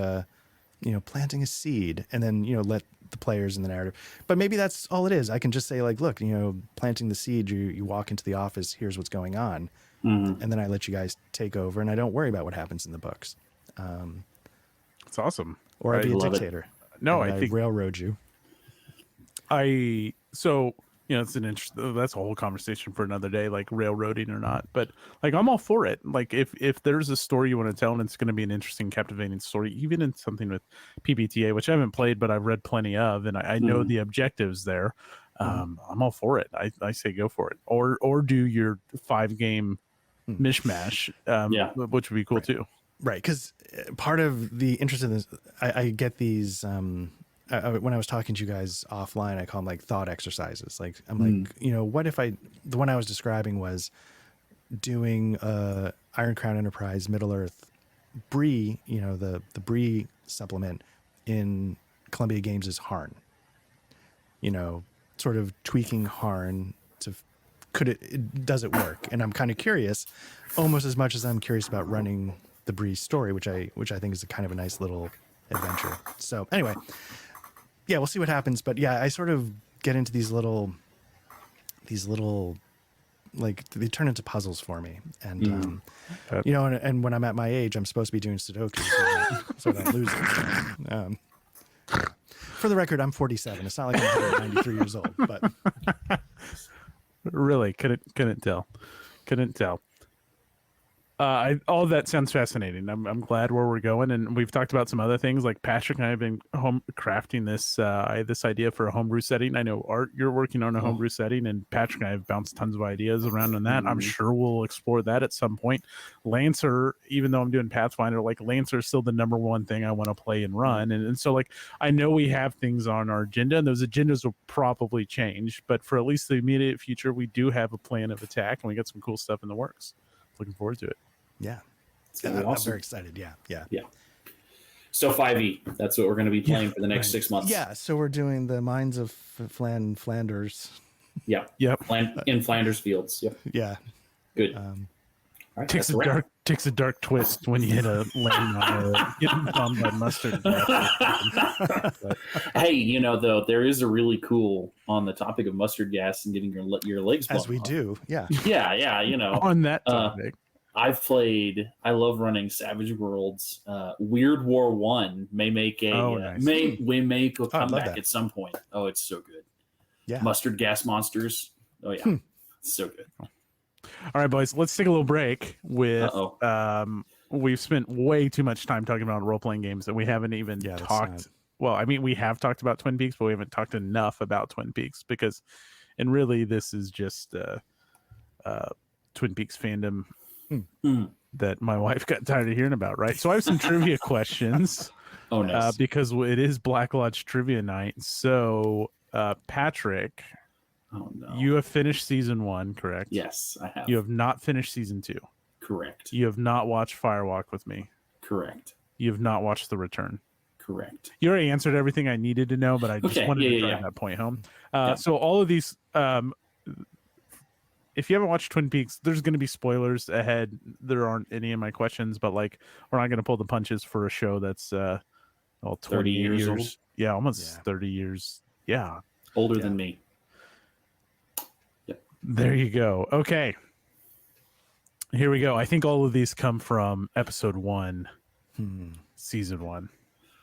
planting a seed, and then let the players in the narrative. But maybe that's all it is. I can just say like, look, planting the seed. You walk into the office. Here's what's going on, and then I let you guys take over, and I don't worry about what happens in the books. It's awesome. Or I'd be a dictator. No, I think railroad you. It's an interesting. That's a whole conversation for another day, like railroading or not. But like, I'm all for it. Like, if there's a story you want to tell and it's going to be an interesting, captivating story, even in something with PBTA, which I haven't played, but I've read plenty of, and I know the objectives there. I'm all for it. I say go for it. Or do your 5-game mishmash, which would be cool too. Right, because part of the interest in this, I get these. When I was talking to you guys offline, I call them like thought exercises. Like I'm like, what if the one I was describing was doing Iron Crown Enterprise Middle Earth Bree, the Bree supplement in Columbia Games' Harn. Sort of tweaking Harn to does it work? And I'm kind of curious, almost as much as I'm curious about running the Bree story, which I think is a kind of a nice little adventure. So anyway. Yeah, we'll see what happens. But yeah, I sort of get into these little, like, they turn into puzzles for me. And, and when I'm at my age, I'm supposed to be doing Sudoku so that I lose it. For the record, I'm 47. It's not like I'm 193 years old, but. Really, couldn't tell. All of that sounds fascinating. I'm glad where we're going, and we've talked about some other things. Like Patrick and I have been crafting this idea for a homebrew setting. I know Art, you're working on a homebrew setting, and Patrick and I have bounced tons of ideas around on that. I'm sure we'll explore that at some point. Lancer, even though I'm doing Pathfinder, like Lancer is still the number one thing I want to play and run, and so like I know we have things on our agenda, and those agendas will probably change, but for at least the immediate future, we do have a plan of attack, and we got some cool stuff in the works. Looking forward to it. Yeah. Awesome. I'm very excited. Yeah. So 5e, that's what we're going to be playing for the next 6 months. Yeah. So we're doing the Mines of Flanders. Yep. In Flanders Fields. Yep. Yeah. Good. All right, Takes a takes a dark twist when you hit a landmine or get bombed by mustard gas. But Hey, though, there is a really cool on the topic of mustard gas and getting your legs blown As we off. do, yeah. Yeah, on that topic, I love running Savage Worlds. Weird War 1 may make nice. may make a I love comeback that. at some point. Oh, it's so good. Yeah. Mustard gas monsters. Oh yeah. It's so good. all right, boys, let's take a little break with Uh-oh. we've spent way too much time talking about role-playing games and we haven't even Yeah, that's talked not- well, I mean, we have talked about Twin Peaks, but we haven't talked enough about Twin Peaks because, and really, this is just Twin Peaks fandom that my wife got tired of hearing about, right? So I have some trivia questions Oh nice. because it is Black Lodge Trivia Night. So, Patrick, Oh no. you have finished season 1, correct? Yes, I have. You have not finished season 2. Correct. You have not watched Firewalk with me. Correct. You have not watched The Return. Correct. You already answered everything I needed to know, but I just Okay, wanted to yeah, drive yeah. that point home. Yeah. So all of these, if you haven't watched Twin Peaks, there's going to be spoilers ahead. There aren't any of my questions, but like we're not going to pull the punches for a show that's 30 20 years old? Yeah, almost Yeah. 30 years. Yeah, Older than me. there you go. Okay, here we go. I think all of these come from episode 1, season 1.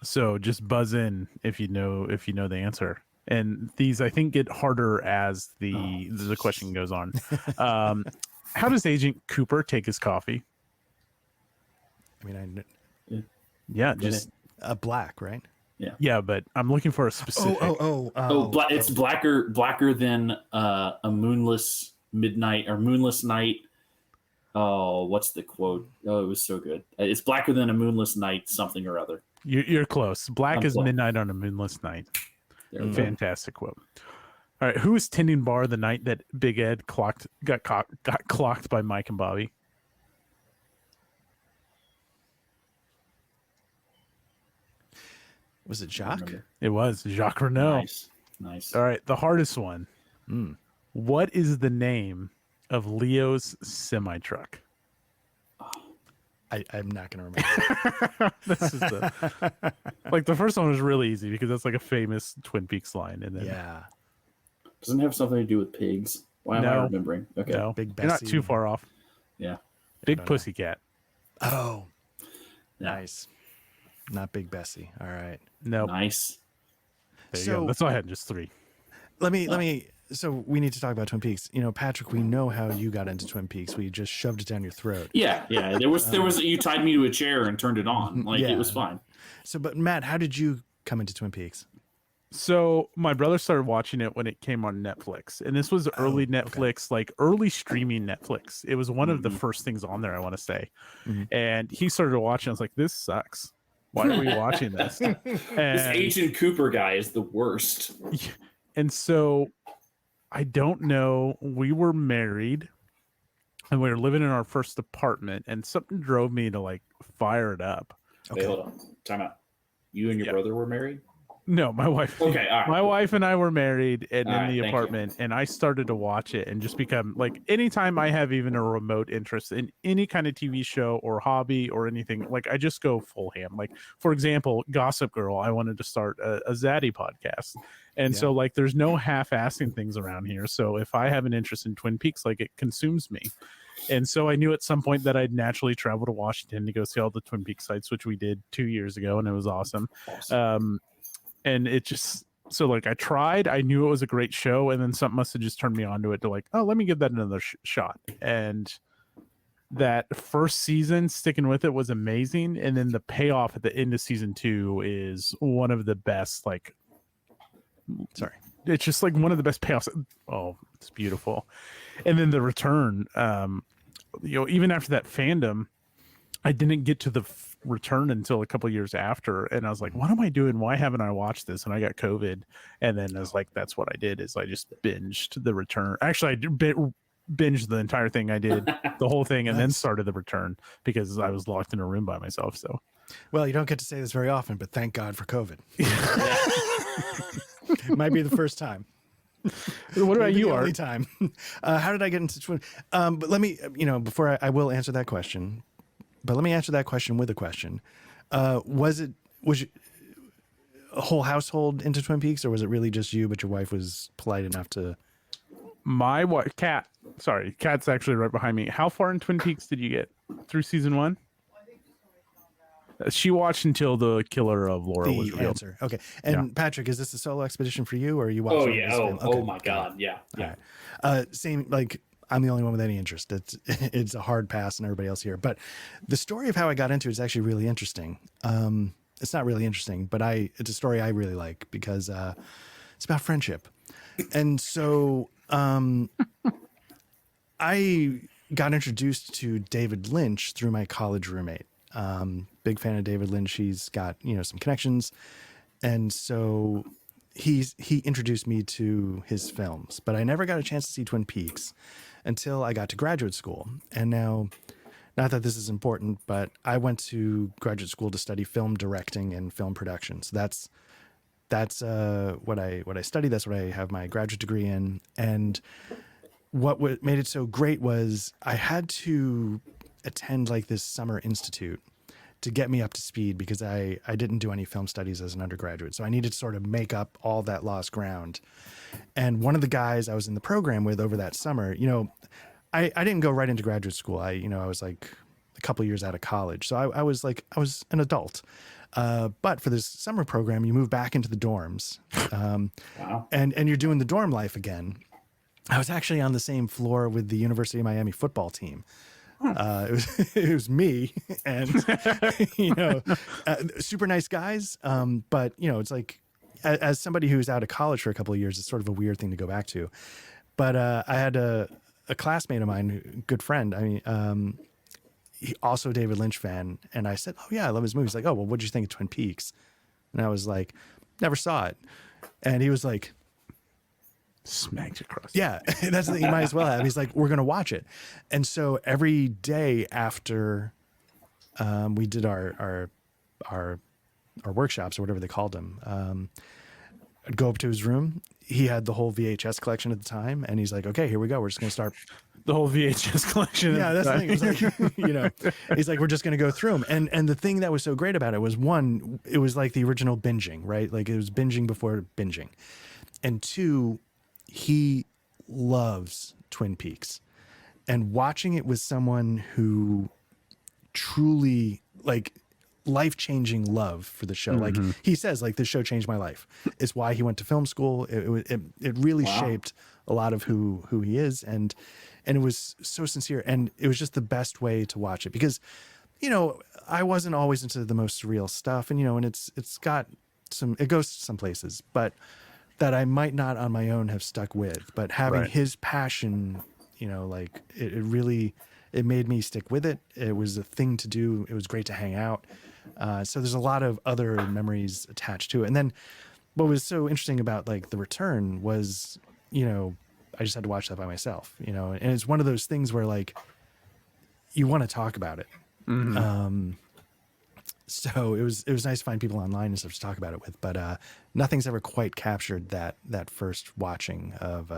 So just buzz in if you know the answer. And these I think get harder as the question goes on. How does Agent Cooper take his coffee? I mean, Yeah, Get just it? black, right? yeah, but I'm looking for a specific. It's blacker than a moonless midnight or moonless night. Oh, what's the quote? Oh, it was so good. It's blacker than a moonless night, something or other. You're close. Black I'm as close. midnight on a moonless night. There we go. Fantastic quote. All right, who was tending bar the night that Big Ed got clocked by Mike and Bobby? Was it I Jacques? remember. It was Jacques Renault. Nice. All right, the hardest one. What is the name of Leo's semi-truck? I'm not going to remember. This is like the first one was really easy because that's like a famous Twin Peaks line, and then Yeah. Doesn't it have something to do with pigs? Why am I No. remembering? Okay. no, Big you're not Bessie. too far off. Yeah. Big don't know. Pussycat. Oh, Yeah. nice. Not Big Bessie. All right. No, Nice. there you So- go. That's all I had. Just 3. Let me. So we need to talk about Twin Peaks. Patrick, we know how you got into Twin Peaks. We just shoved it down your throat. Yeah. There was you tied me to a chair and turned it on. Like Yeah. it was fine. So, but Matt, how did you come into Twin Peaks? So my brother started watching it when it came on Netflix, and this was early Netflix, like early streaming Netflix. It was one of the first things on there, I want to say. And he started watching. I was like, "This sucks. Why are we watching this?" This And, Agent Cooper guy is the worst. and so I don't know. We were married, and we were living in our first apartment, and something drove me to like fire it up. Wait, hold on. Time out. You and your Yeah. brother were married? No, my wife. Okay, all right. My wife and I were married and All in right, the thank you. apartment, and I started to watch it and just become like anytime I have even a remote interest in any kind of TV show or hobby or anything, like I just go full ham. Like, for example, Gossip Girl, I wanted to start a Zaddy podcast. And so like there's no half-assing things around here. So if I have an interest in Twin Peaks, like it consumes me. And so I knew at some point that I'd naturally travel to Washington to go see all the Twin Peaks sites, which we did 2 years ago, and it was awesome. And it just so like I tried, I knew it was a great show, and then something must have just turned me onto it to like, oh, let me give that another shot. And that first season, sticking with it was amazing, and then the payoff at the end of season 2 is one of the best. Like, Sorry. it's just like one of the best payoffs. Oh, it's beautiful. And then the return, even after that fandom, I didn't get to the return until a couple years after, and I was like, what am I doing? Why haven't I watched this? And I got COVID, and then I was like, that's what I did, is I just binged the return. Actually, I binged the entire thing. I did the whole thing, and then started the return because I was locked in a room by myself. So Well, you don't get to say this very often, but thank God for COVID. Might be the first time. what about Maybe you, the only Art? time. How did I get into Twin? But let me, before I will answer that question, but let me answer that question with a question. Was you, a whole household into Twin Peaks, or was it really just you, but your wife was polite enough to? My what cat? Sorry, cat's actually right behind me. How far in Twin Peaks did you get through season 1? She watched until the killer of Laura was The revealed. answer. Okay. And Patrick, is this a solo expedition for you, or are you watching? Oh it yeah. as a family? Oh Okay, my God. Yeah. Yeah. All right. Same. Like I'm the only one with any interest. It's a hard pass, and everybody else here. But the story of how I got into it is actually really interesting. It's not really interesting, but it's a story I really like because it's about friendship, and so I got introduced to David Lynch through my college roommate. Big fan of David Lynch. He's got, some connections. And so he introduced me to his films, but I never got a chance to see Twin Peaks until I got to graduate school. And now, not that this is important, but I went to graduate school to study film directing and film production. So that's what I studied. That's what I have my graduate degree in. And what made it so great was I had to attend like this summer institute to get me up to speed because I didn't do any film studies as an undergraduate. So I needed to sort of make up all that lost ground. And one of the guys I was in the program with over that summer, I didn't go right into graduate school. I was like a couple of years out of college. So I was an adult. But for this summer program, you move back into the dorms. Wow. And you're doing the dorm life again. I was actually on the same floor with the University of Miami football team. It was me and, super nice guys. But it's like, as somebody who's out of college for a couple of years, it's sort of a weird thing to go back to. But I had a classmate of mine, good friend. I mean, he also a David Lynch fan. And I said, oh yeah, I love his movies. He's like, oh, well, what'd you think of Twin Peaks? And I was like, never saw it. And he was like, smacked across. Yeah, that's the thing. You might as well have. He's like, we're going to watch it. And so every day after we did our workshops or whatever they called them, I'd go up to his room. He had the whole VHS collection at the time. And he's like, okay, here we go. We're just going to start. The whole VHS collection. Yeah, that's the thing. It was like, he's like, we're just going to go through them. And the thing that was so great about it was, one, it was like the original binging, right? Like it was binging before binging. And two, he loves Twin Peaks, and watching it with someone who truly like life-changing love for the show. Like he says, like, this show changed my life. It's why he went to film school. It really shaped a lot of who he is. And it was so sincere, and it was just the best way to watch it because, I wasn't always into the most surreal stuff, and, and it goes some places, but that I might not on my own have stuck with, but having his passion, like it really, it made me stick with it. It was a thing to do. It was great to hang out. So there's a lot of other memories attached to it. And then what was so interesting about like The Return was, I just had to watch that by myself, and it's one of those things where like, you want to talk about it. So it was nice to find people online and stuff to talk about it with, but nothing's ever quite captured that first watching of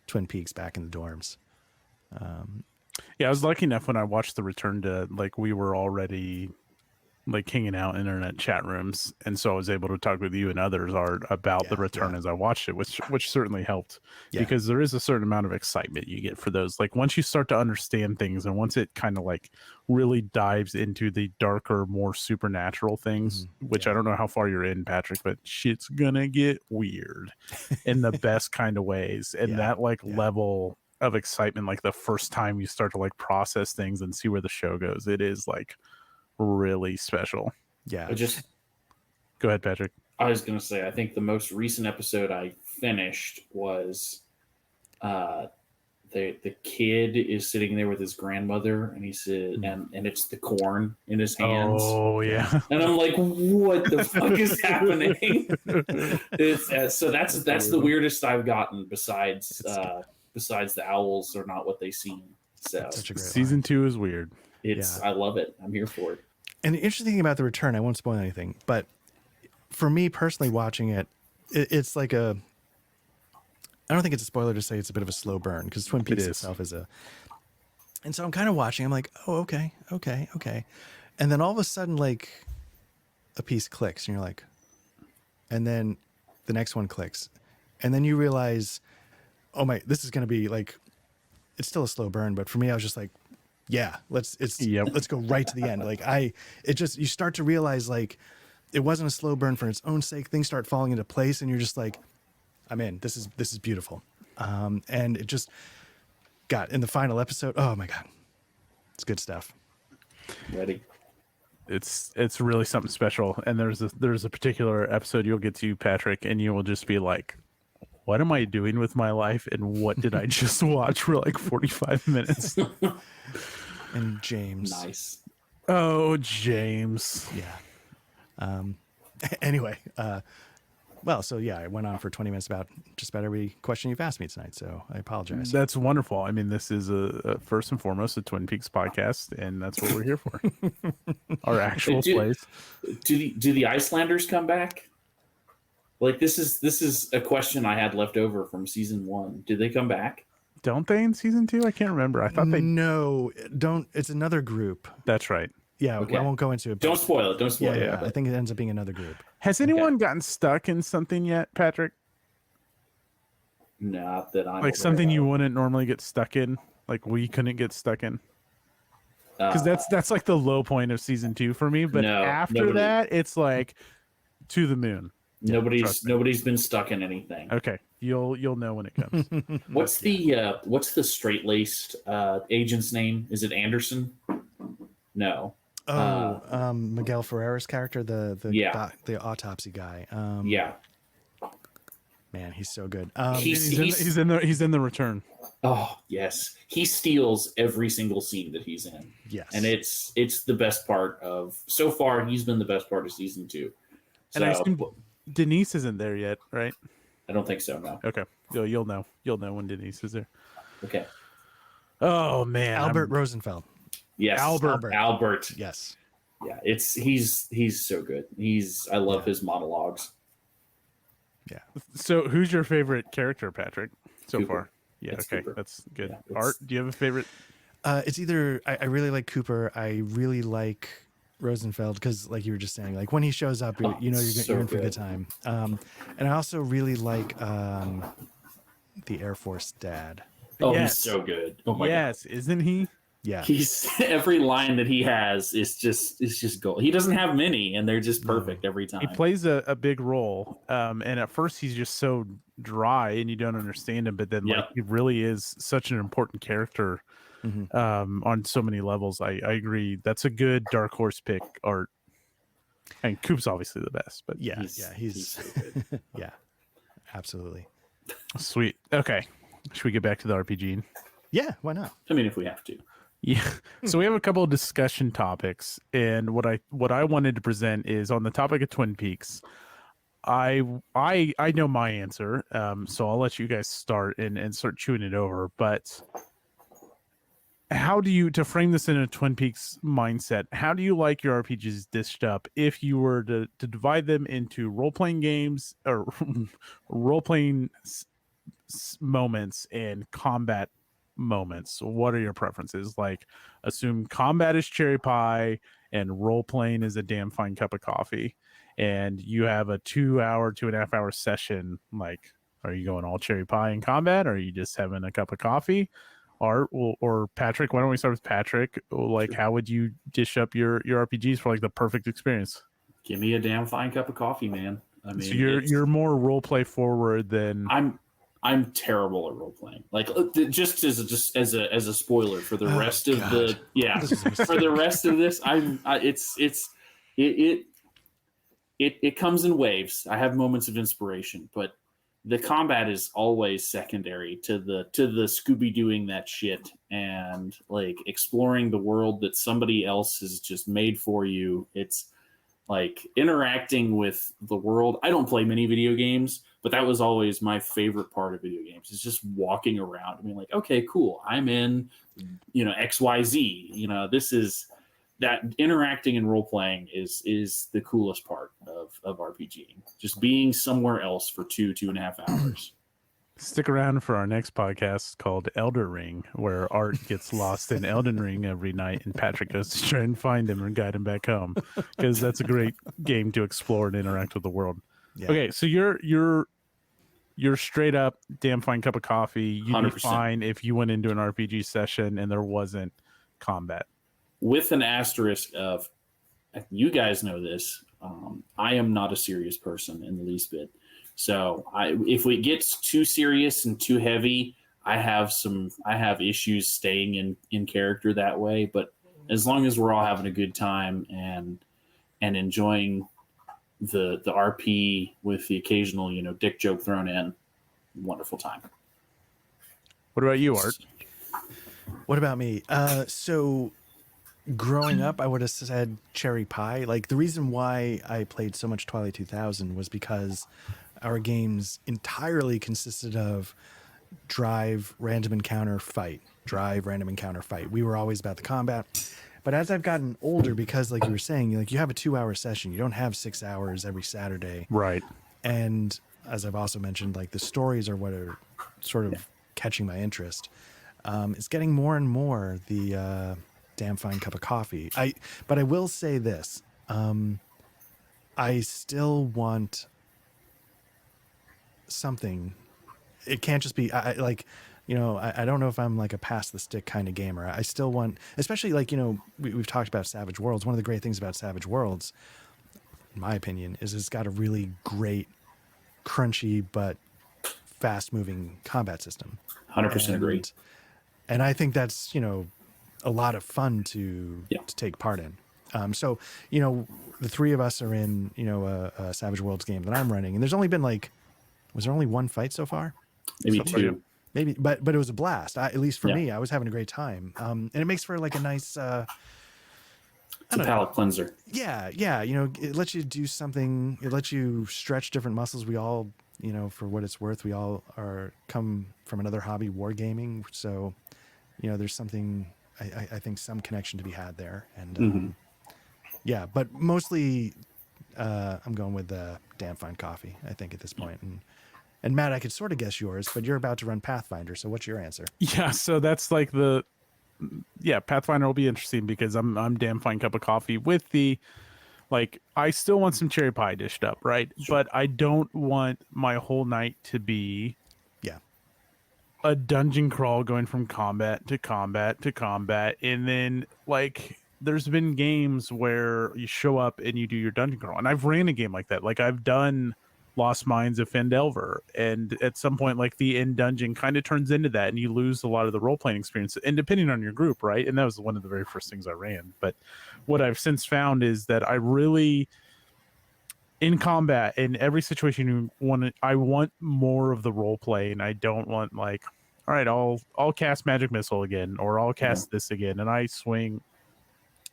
Twin Peaks back in the dorms. Yeah, I was lucky enough when I watched The Return to, like, we were already like hanging out in internet chat rooms, and so I was able to talk with you and others about The Return as I watched it, which certainly helped because there is a certain amount of excitement you get for those. Like once you start to understand things, and once it kind of like really dives into the darker, more supernatural things, which I don't know how far you're in, Patrick, but shit's gonna get weird in the best kind of ways. And that level of excitement, like the first time you start to like process things and see where the show goes, it is like really special. Yeah. Go ahead, Patrick. I was going to say, I think the most recent episode I finished was the kid is sitting there with his grandmother, and he said, and it's the corn in his hands. Oh yeah. And I'm like, what the fuck is happening? So that's the weirdest I've gotten besides the owls are not what they seem. So season 2 is weird. I love it. I'm here for it. And the interesting thing about The Return, I won't spoil anything, but for me personally watching it, it's like I don't think it's a spoiler to say it's a bit of a slow burn, because Twin Peaks itself is And so I'm kind of watching. I'm like, oh, okay. And then all of a sudden, like, a piece clicks, and you're like, and then the next one clicks, and then you realize, oh my, this is going to be like, it's still a slow burn, but for me, I was just like, yeah, let's go right to the end. Like you start to realize, like, it wasn't a slow burn for its own sake. Things start falling into place, and you're just like, I'm in. This is beautiful. And it just got in the final episode. Oh my God, it's good stuff. Ready? It's really something special. And there's a particular episode you'll get to, Patrick, and you will just be like, what am I doing with my life, and what did I just watch for like 45 minutes? And James. Nice. Oh, James. Yeah. Anyway, well, so yeah, I went on for 20 minutes about just about every question you've asked me tonight, so I apologize. That's wonderful. I mean, this is a first and foremost a Twin Peaks podcast, and that's what we're here for. Our actual place. Do the Icelanders come back? Like, this is a question I had left over from season 1. Did they come back? Don't they in season 2? I can't remember. I thought they. No, don't. It's another group. That's right. Yeah, Okay. I won't go into it. Don't spoil it. Don't spoil it. Yeah, I think it ends up being another group. Has anyone gotten stuck in something yet, Patrick? Not that I'm Like something you wouldn't normally get stuck in, like we couldn't get stuck in. Because that's like the low point of season 2 for me. But after that, it's like to the moon. Nobody's been stuck in anything. Okay, you'll know when it comes. What's the straight-laced agent's name? Is it Anderson? No. Miguel Ferrera's character, the autopsy guy. Yeah. Man, he's so good. He's in the return. Oh yes, he steals every single scene that he's in. Yes, and it's the best part of so far. He's been the best part of season 2. So, and I assume Denise isn't there yet, right? I don't think so. No. Okay, you'll know when Denise is there. Okay. Oh man, Albert Rosenfeld. Yes, Albert. Yes. Yeah, he's so good. I love his monologues. Yeah. So, who's your favorite character, Patrick, so Cooper. far? Yeah. It's okay, Cooper. that's good. Yeah, Art, do you have a favorite? It's either I really like Cooper. I really like Rosenfeld because, like you were just saying, like when he shows up, you're in for a good time. And I also really like the Air Force dad. Oh, Yes. he's so good. Oh my God. Isn't he? Yeah, He's every line that he has is just gold. He doesn't have many, and they're just perfect every time. He plays a big role, and at first he's just so dry, and you don't understand him. But then, like, he really is such an important character on so many levels. I agree. That's a good dark horse pick, Art. And Coop's obviously the best, but he's so good. yeah, absolutely. Sweet. Okay, should we get back to the RPG? Yeah, why not? I mean, if we have to. Yeah. So we have a couple of discussion topics, and what I wanted to present is on the topic of Twin Peaks. I know my answer, so I'll let you guys start and start chewing it over. But how do you, to frame this in a Twin Peaks mindset, how do you like your RPGs dished up if you were to divide them into role-playing games or role-playing moments and combat moments? What are your preferences? Like, assume combat is cherry pie and role-playing is a damn fine cup of coffee, and you have a 2.5 hour session. Like, are you going all cherry pie in combat, or are you just having a cup of coffee? Art or Patrick, why don't we start with Patrick? Like, how would you dish up your RPGs for like the perfect experience? Give me a damn fine cup of coffee, man. I mean, so you're more role play forward than I'm terrible at role playing. Like, just as a spoiler for the rest of for the rest of this, it comes in waves. I have moments of inspiration, but the combat is always secondary to the Scooby doing that shit and like exploring the world that somebody else has just made for you. It's like interacting with the world. I don't play many video games, but that was always my favorite part of video games, is just walking around and being like, okay, cool, I'm in, XYZ. This is that interacting and role playing is the coolest part of RPGing. Just being somewhere else for 2.5 hours. Stick around for our next podcast called Elder Ring, where Art gets lost in Elden Ring every night, and Patrick goes to try and find him and guide him back home, because that's a great game to explore and interact with the world. Yeah. Okay, so you're straight up damn fine cup of coffee. You'd be 100%. fine if you went into an RPG session and there wasn't combat. With an asterisk of, you guys know this, I am not a serious person in the least bit. So if it gets too serious and too heavy, I have issues staying in character that way. But as long as we're all having a good time and enjoying the RP with the occasional, dick joke thrown in, wonderful time. What about you, Art? What about me? So growing up, I would have said cherry pie. Like, the reason why I played so much Twilight 2000 was because our games entirely consisted of drive, random encounter, fight. Drive, random encounter, fight. We were always about the combat. But as I've gotten older, because like you were saying, you have a 2-hour session. You don't have 6 hours every Saturday. Right. And as I've also mentioned, like, the stories are what are sort of catching my interest. It's getting more and more the damn fine cup of coffee. But I will say this. I still want something. It can't just be I don't know if I'm like a pass the stick kind of gamer. I still want, especially like, we've talked about Savage Worlds. One of the great things about Savage Worlds, in my opinion, is it's got a really great, crunchy, but fast moving combat system. 100% agree. And I think that's, a lot of fun to take part in. So, the three of us are in, a Savage Worlds game that I'm running, and there's only been was there only one fight so far? Maybe two. Maybe, but it was a blast. At least for me, I was having a great time. And it makes for like a nice, it's a palate cleanser. Yeah. It lets you do something. It lets you stretch different muscles. We all, for what it's worth, we all come from another hobby, wargaming. So, there's something, I think some connection to be had there. And but mostly I'm going with damn fine coffee, I think, at this point. And Matt, I could sort of guess yours, but you're about to run Pathfinder. So what's your answer? Yeah, so that's like Pathfinder will be interesting because I'm damn fine cup of coffee with the, like, I still want some cherry pie dished up, right? Sure. But I don't want my whole night to be a dungeon crawl going from combat to combat to combat. And then, like, there's been games where you show up and you do your dungeon crawl. And I've ran a game like that. Like, I've done Lost Mines of Fendelver, and at some point, like, the end dungeon kind of turns into that, and you lose a lot of the role-playing experience, and depending on your group, right? And that was one of the very first things I ran. But what I've since found is that I really, in combat, in every situation, I want more of the role play, and I don't want, like, all right, I'll cast Magic Missile again, or I'll cast this again, and I swing.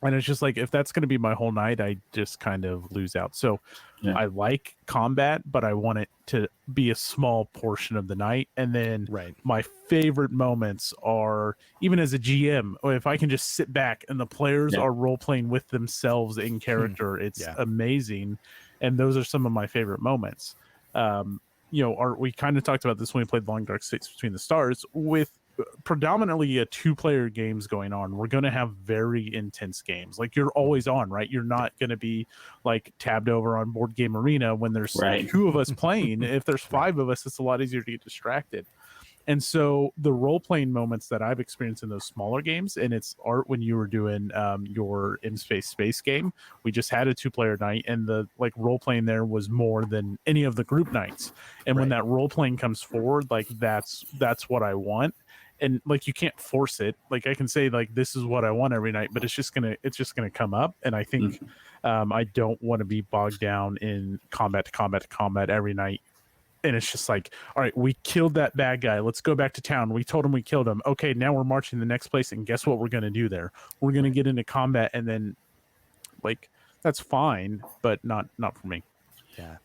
And it's just like, if that's going to be my whole night, I just kind of lose out. So I like combat, but I want it to be a small portion of the night. And then my favorite moments are, even as a GM, or if I can just sit back and the players are role playing with themselves in character, it's amazing. And those are some of my favorite moments. We kind of talked about this when we played Long Dark States Between the Stars. With predominantly a 2-player games going on, we're going to have very intense games. Like, you're always on, right? You're not going to be like tabbed over on Board Game Arena when there's 2 of us playing. If there's 5 of us, it's a lot easier to get distracted. And so the role-playing moments that I've experienced in those smaller games, and it's Art, when you were doing your In-Space game, we just had a 2-player night, and the role-playing there was more than any of the group nights. And when that role-playing comes forward, like, that's what I want. And like, you can't force it. Like, I can say, like, this is what I want every night, but it's just gonna come up. And I think I don't want to be bogged down in combat to combat to combat every night. And it's just like, all right, we killed that bad guy. Let's go back to town. We told him we killed him. Okay, now we're marching to the next place. And guess what we're going to do there? We're going to get into combat. And then, like, that's fine, but not for me. Yeah.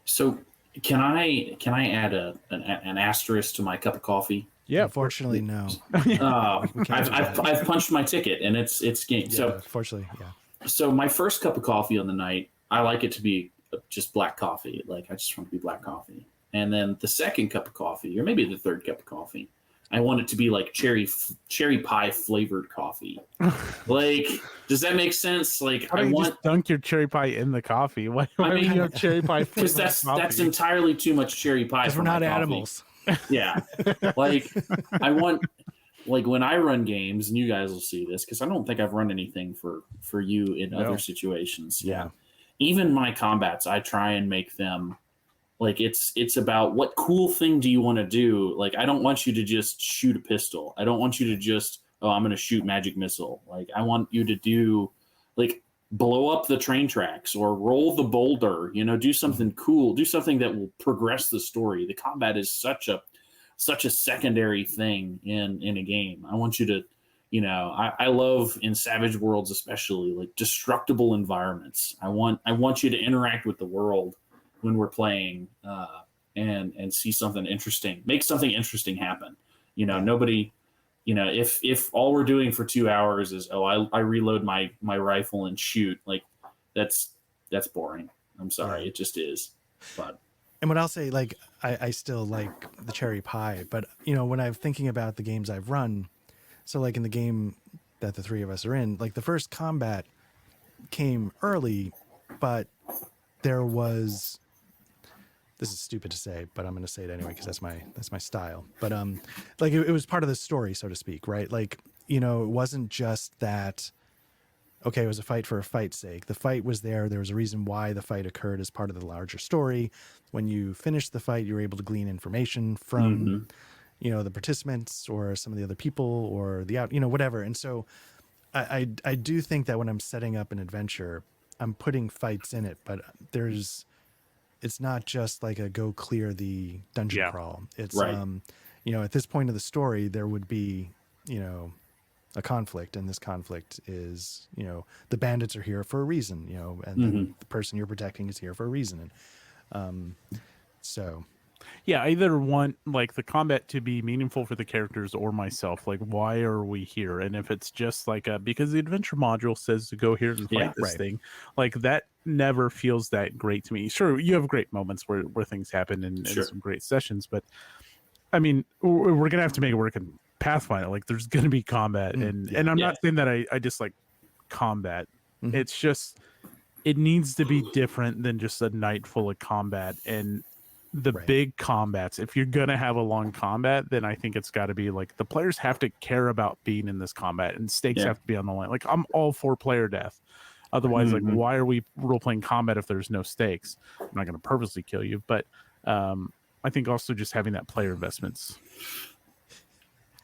So can I add an asterisk to my cup of coffee? Yeah, unfortunately, no. I've punched my ticket, and it's game. Yeah, so unfortunately, yeah. So my first cup of coffee on the night, I like it to be just black coffee. Like, I just want to be black coffee. And then the second cup of coffee, or maybe the third cup of coffee, I want it to be like cherry pie flavored coffee. Like, does that make sense? Like, Why don't you just dunk your cherry pie in the coffee? Why would you have cherry pie because flavored coffee? that's entirely too much cherry pie. Because for we're not my coffee. animals. Yeah, like I want, like when I run games, and you guys will see this because I don't think I've run anything for you in other situations. Yeah. Even my combats, I try and make them like it's about what cool thing do you want to do. Like, I don't want you to just shoot a pistol. I don't want you to just, oh, I'm going to shoot magic missile. Like, I want you to do, like, blow up the train tracks or roll the boulder. Do something cool. Do something that will progress the story. The combat is such a secondary thing in a game. I want you to, I love in Savage Worlds especially, like, destructible environments. I want you to interact with the world when we're playing, and see something interesting, make something interesting happen. Nobody, if all we're doing for 2 hours is, I reload my rifle and shoot, like, that's boring. I'm sorry, it just is. But And what I'll say, like, I still like the cherry pie, but when I'm thinking about the games I've run, so like in the game that the three of us are in, like the first combat came early, but there was, this is stupid to say, but I'm going to say it anyway because that's my style. But like it was part of the story, so to speak, right? Like, it wasn't just that, okay, it was a fight for a fight's sake. The fight was there. There was a reason why the fight occurred as part of the larger story. When you finished the fight, you were able to glean information from, the participants or some of the other people or the whatever. And so I do think that when I'm setting up an adventure, I'm putting fights in it, but it's not just like a go clear the dungeon crawl. It's, right. At this point of the story, there would be, a conflict, and this conflict is, the bandits are here for a reason, and then the person you're protecting is here for a reason. And so. Yeah, I either want like the combat to be meaningful for the characters or myself. Like, why are we here? And if it's just like because the adventure module says to go here and fight this thing, like that never feels that great to me. Sure, you have great moments where things happen and some great sessions, but I mean, we're gonna have to make it work in Pathfinder. Like, there's gonna be combat, and I'm not saying that I dislike combat. It's just it needs to be different than just a night full of combat. And the big combats, if you're gonna have a long combat, then I think it's got to be like the players have to care about being in this combat, and stakes have to be on the line. Like, I'm all for player death. Otherwise, like, why are we role playing combat if there's no stakes? I'm not gonna purposely kill you, but I think also just having that player investments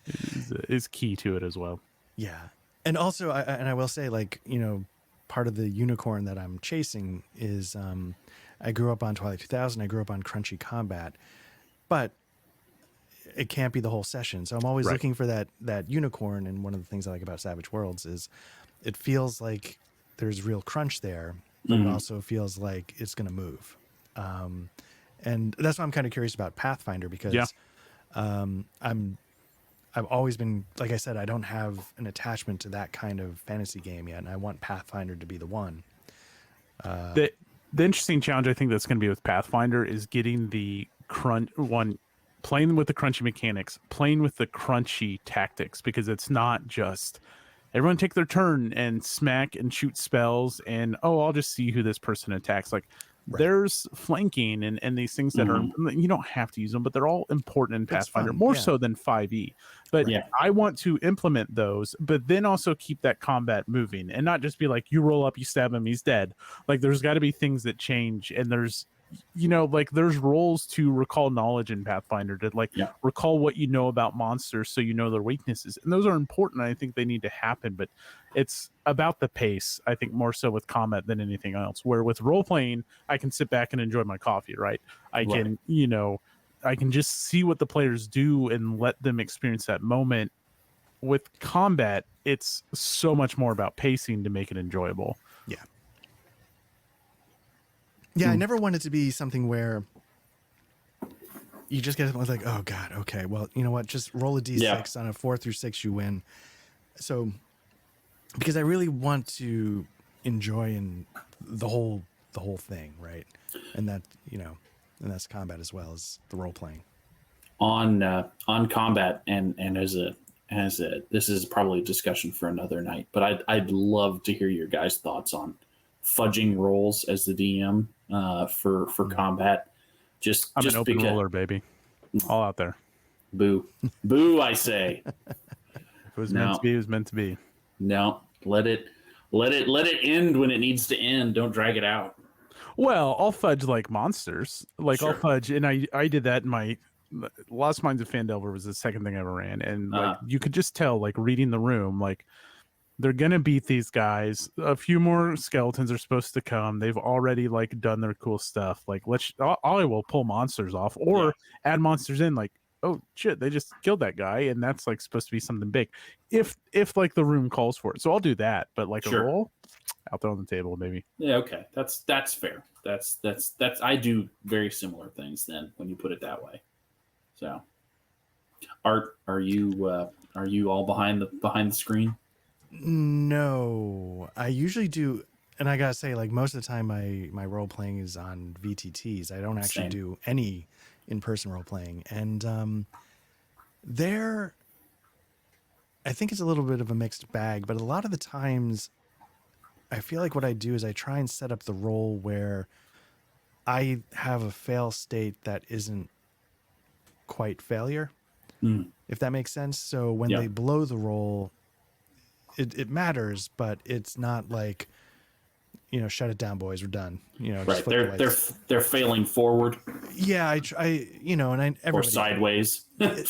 is key to it as well. Yeah, and also I will say, like, part of the unicorn that I'm chasing is I grew up on Twilight 2000. I grew up on crunchy combat, but it can't be the whole session. So I'm always looking for that unicorn. And one of the things I like about Savage Worlds is it feels like there's real crunch there, but it also feels like it's going to move. And that's why I'm kind of curious about Pathfinder, because I've always been, like I said, I don't have an attachment to that kind of fantasy game yet, and I want Pathfinder to be the one. The interesting challenge I think that's going to be with Pathfinder is getting the playing with the crunchy mechanics, playing with the crunchy tactics, because it's not just everyone take their turn and smack and shoot spells and, I'll just see who this person attacks. Like, there's flanking and these things that are, you don't have to use them, but they're all important in Pathfinder, more so than 5e. But I want to implement those, but then also keep that combat moving and not just be like, you roll up, you stab him, he's dead. Like, there's got to be things that change, and there's, like, there's roles to recall knowledge in Pathfinder to recall what you know about monsters so you know their weaknesses, and those are important. I think they need to happen, but it's about the pace, I think, more so with combat than anything else. Where with role playing, I can sit back and enjoy my coffee, right? I can, I can just see what the players do and let them experience that moment. With combat, it's so much more about pacing to make it enjoyable. Yeah, I never want it to be something where you just get like, oh God, okay, well, you know what? Just roll a d6 on a 4 through 6, you win. So, because I really want to enjoy the whole thing, right? And that, and that's combat as well as the role playing. On combat, and as a this is probably a discussion for another night, but I'd love to hear your guys' thoughts on fudging rolls as the DM for combat. I'm Just an open because, roller, baby. All out there. boo, boo, I say. If it was meant No. to be, it was meant to be. No, let it end when it needs to end. Don't drag it out. Well, I'll fudge like monsters. Like Sure. I'll fudge, and I did that in my Lost Minds of Fandelver was the second thing I ever ran, and like you could just tell, like reading the room, like they're gonna beat these guys. A few more skeletons are supposed to come. They've already like done their cool stuff. Like I will pull monsters off or add monsters in. Like, oh shit, they just killed that guy, and that's like supposed to be something big. If like the room calls for it, so I'll do that. But like Sure. a roll, out there on the table, maybe. Yeah, okay. That's fair. That's I do very similar things then when you put it that way. So, Art, are you all behind the screen? No, I usually do, and I gotta say, like most of the time, my role playing is on VTTs. I don't actually Same. do any in person role playing, and there, I think it's a little bit of a mixed bag. But a lot of the times, I feel like what I do is I try and set up the role where I have a fail state that isn't quite failure, if that makes sense. So when Yeah. they blow the roll, it matters, but it's not like, shut it down, boys, we're done. Just Right. flip the lights. They're failing forward Yeah, and or sideways.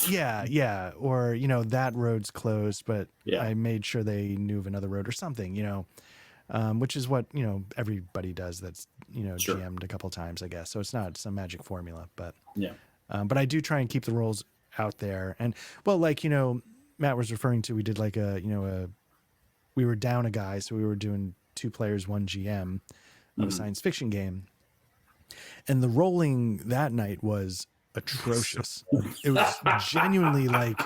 yeah, or that road's closed, but Yeah. I made sure they knew of another road or something, which is what everybody does. That's Sure. GM'd a couple times, I guess. So it's not some magic formula, but Yeah. but I do try and keep the roles out there. And well, like Matt was referring to, we did like we were down a guy, so we were doing 2 players, 1 GM of a science fiction game, and the rolling that night was atrocious. It was genuinely like,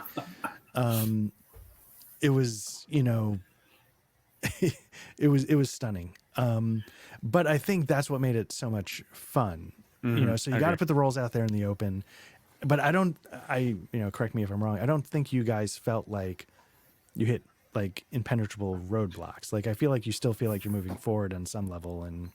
it was it was stunning. But I think that's what made it so much fun. So you got to put the rolls out there in the open. But correct me if I'm wrong, I don't think you guys felt like you hit like impenetrable roadblocks. Like I feel like you still feel like you're moving forward on some level. And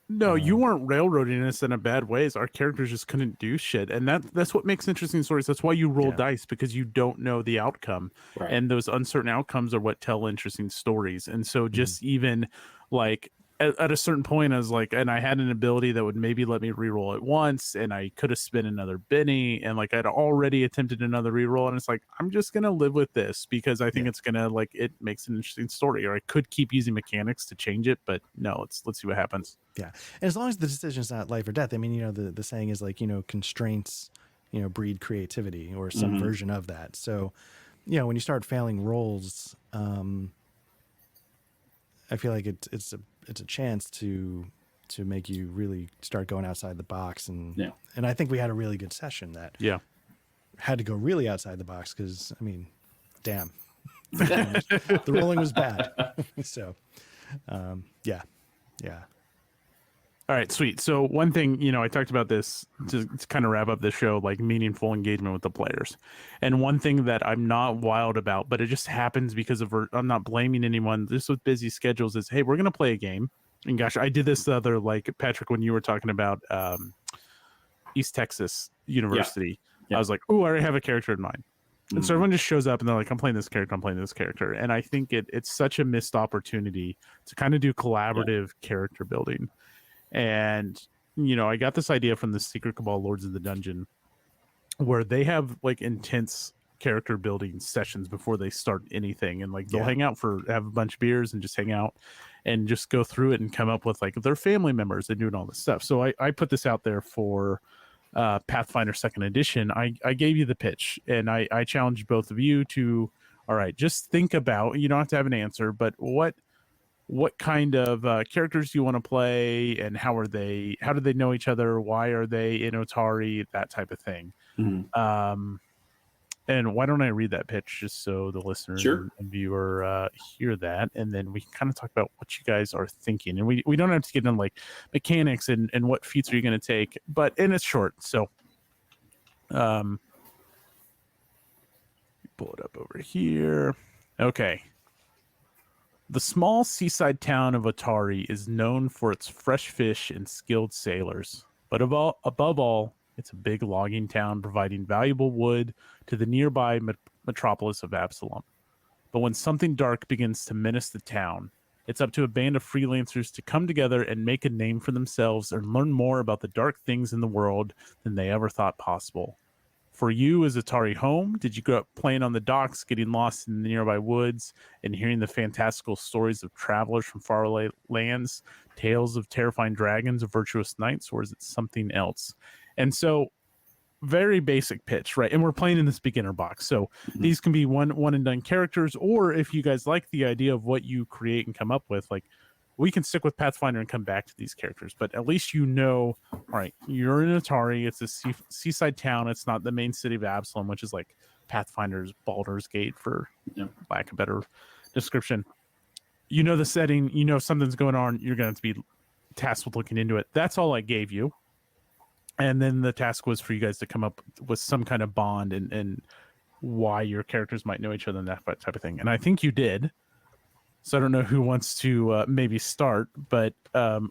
No, you weren't railroading us in a bad ways. Our characters just couldn't do shit, and that's what makes interesting stories. That's why you roll dice, because you don't know the outcome, Right. and those uncertain outcomes are what tell interesting stories. And so, just even like at a certain point, I was like, and I had an ability that would maybe let me reroll it once, and I could have spent another Benny, and like I'd already attempted another reroll, and it's like I'm just gonna live with this because I think it's gonna like it makes an interesting story. Or I could keep using mechanics to change it, but no, let's see what happens. yeah, and as long as the decision's not life or death, I mean, the saying is like, constraints, breed creativity or some version of that. So, when you start failing rolls, I feel like it's a chance to make you really start going outside the box, and I think we had a really good session that had to go really outside the box because I mean, damn, the rolling was bad. So, yeah. All right, sweet. So one thing, I talked about this to kind of wrap up the show, like meaningful engagement with the players. And one thing that I'm not wild about, but it just happens because of, I'm not blaming anyone, just with busy schedules, is, hey, we're going to play a game. And gosh, I did this the other, like Patrick, when you were talking about East Texas University, I was like, oh, I already have a character in mind. And so everyone just shows up and they're like, I'm playing this character. And I think it's such a missed opportunity to kind of do collaborative character building. And, I got this idea from the Secret Cabal Lords of the Dungeon where they have like intense character building sessions before they start anything. And like they'll hang out have a bunch of beers and just hang out and just go through it and come up with like their family members and doing all this stuff. So I put this out there for Pathfinder 2nd edition. I gave you the pitch and I challenged both of you to, all right, just think about, you don't have to have an answer, but what kind of characters do you want to play, and how do they know each other? Why are they in Otari? That type of thing. And And why don't I read that pitch just so the listener Sure. and viewer hear that, and then we can kind of talk about what you guys are thinking. And we don't have to get into like mechanics and what feats are you going to take, and it's short, so pull it up over here. Okay. The small seaside town of Otari is known for its fresh fish and skilled sailors, but above all, it's a big logging town providing valuable wood to the nearby metropolis of Absalom. But when something dark begins to menace the town, it's up to a band of freelancers to come together and make a name for themselves and learn more about the dark things in the world than they ever thought possible. For you, is Atari home? Did you grow up playing on the docks, getting lost in the nearby woods, and hearing the fantastical stories of travelers from faraway lands, tales of terrifying dragons or virtuous knights, or is it something else? And so, very basic pitch, right? And we're playing in this beginner box, so these can be one and done characters, or if you guys like the idea of what you create and come up with, like we can stick with Pathfinder and come back to these characters. But at least you know, all right, you're in Atari. It's a seaside town. It's not the main city of Absalom, which is like Pathfinder's Baldur's Gate, for lack of a better description. You know the setting. You know something's going on. You're going to be tasked with looking into it. That's all I gave you. And then the task was for you guys to come up with some kind of bond and why your characters might know each other and that type of thing. And I think you did. So I don't know who wants to maybe start, but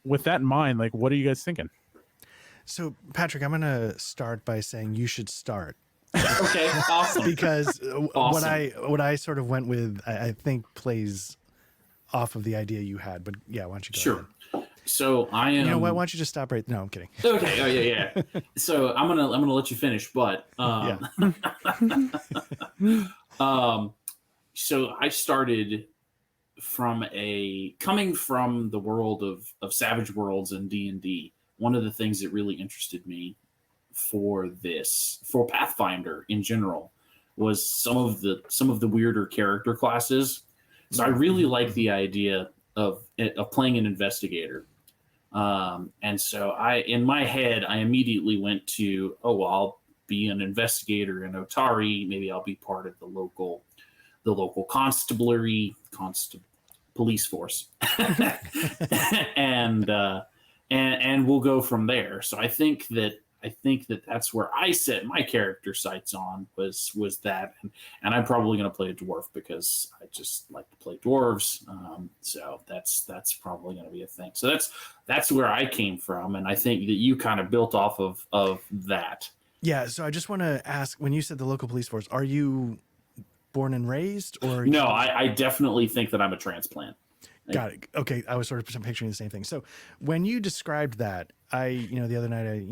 with that in mind, like, what are you guys thinking? So, Patrick, I'm going to start by saying you should start. Okay, awesome. Because Awesome. what I sort of went with, I think plays off of the idea you had. But yeah, why don't you go Sure. ahead? So I am. You know what? Why don't you just stop right? No, I'm kidding. Okay. Oh yeah. So I'm gonna let you finish, but so I started coming from the world of Savage Worlds and D&D. One of the things that really interested me for Pathfinder in general was some of the weirder character classes. So I really like the idea of playing an investigator. And so in my head, I immediately went to, I'll be an investigator in Otari. Maybe I'll be part of the local police force, and we'll go from there. So I think that that's where I set my character sights on was that, and I'm probably going to play a dwarf because I just like to play dwarves. So that's probably going to be a thing. So that's where I came from, and I think that you kind of built off of that. Yeah. So I just want to ask, when you said the local police force, are you born and raised, or no? I definitely think that I'm a transplant. Got it. Okay, I was sort of picturing the same thing. So when you described that, the other night I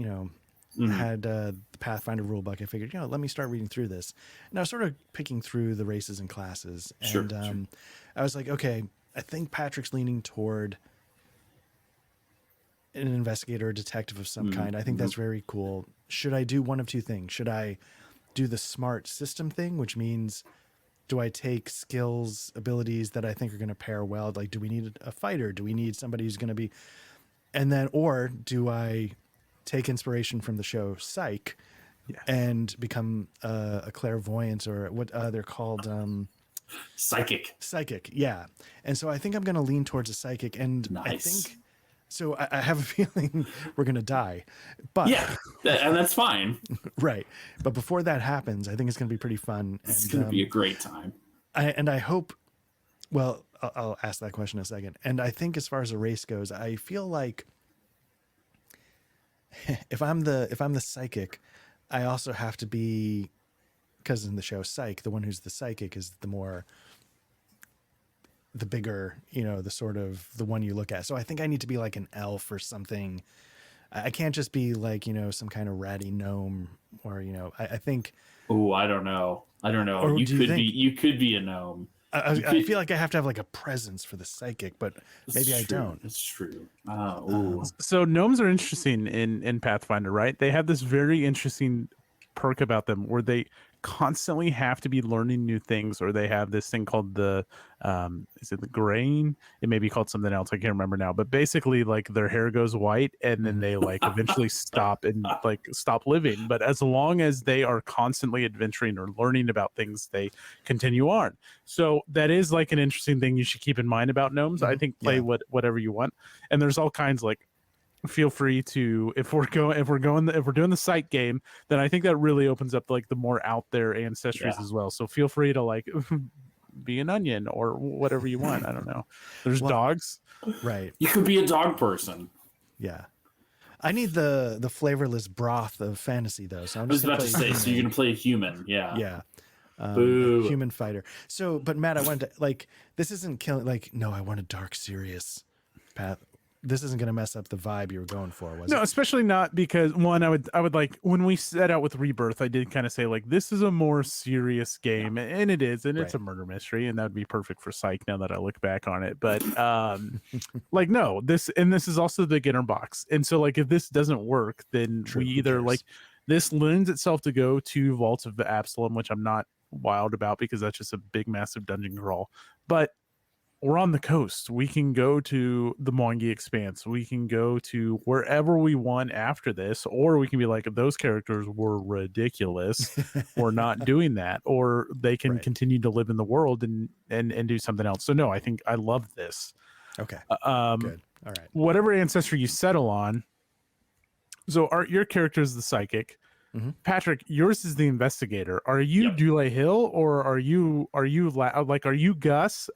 had the Pathfinder rulebook. I figured, let me start reading through this, and I was sort of picking through the races and classes, and Sure. I was like, okay, I think Patrick's leaning toward an investigator or detective of some kind. I think that's very cool. Should I do one of two things? Should I do the smart system thing, which means, do I take skills, abilities that I think are going to pair well? Like, do we need a fighter? Do we need somebody who's going to be, or do I take inspiration from the show Psych and become a clairvoyant, or what they're called? Psychic. Yeah. And so I think I'm going to lean towards a psychic, and Nice. I think, so I have a feeling we're going to die, but yeah, and that's fine. Right. But before that happens, I think it's going to be pretty fun. It's going to be a great time. I hope, well, I'll ask that question in a second. And I think as far as the race goes, I feel like if I'm the psychic, I also have to be, because in the show Psych, the one who's the psychic is the bigger, the sort of the one you look at. So I think I need to be like an elf or something. I can't just be like, some kind of ratty gnome, or, I think. Oh, I don't know. Or You could be a gnome. I feel like I have to have like a presence for the psychic, but maybe I don't. It's true. So gnomes are interesting in Pathfinder, right? They have this very interesting perk about them where they constantly have to be learning new things, or they have this thing called the is it the grain? It may be called something else. I can't remember now. But basically, like their hair goes white, and then they like eventually stop and like stop living. But as long as they are constantly adventuring or learning about things, they continue on. So that is like an interesting thing you should keep in mind about gnomes. I think play whatever you want, and there's all kinds like. Feel free to if we're doing the sight game, then I think that really opens up like the more out there ancestries as well. So feel free to like be an onion or whatever you want. I don't know. There's dogs, right? You could be a dog person. Yeah, I need the flavorless broth of fantasy though. So I'm just about to say, so you're gonna play a human, yeah. Boo. Human fighter. So, but Matt, I wanted to like this isn't killing. Like, no, I want a dark, serious path. This isn't going to mess up the vibe you were going for, was it? No, especially not because one, I would like when we set out with Rebirth, I did kind of say like this is a more serious game, and it is, and it's a murder mystery, and that would be perfect for Psych now that I look back on it. But like no, this is also the beginner box, and so like if this doesn't work, then we either like this lends itself to go to Vaults of the Absalom, which I'm not wild about because that's just a big massive dungeon crawl, but we're on the coast. We can go to the Mwangi Expanse. We can go to wherever we want after this, or we can be like, if those characters were ridiculous, we're not doing that. Or they can continue to live in the world and do something else. So no, I think I love this. Okay. Good. All right. Whatever ancestry you settle on. So your character is the psychic. Mm-hmm. Patrick, yours is the investigator. Are you Dule Hill, or are you Gus?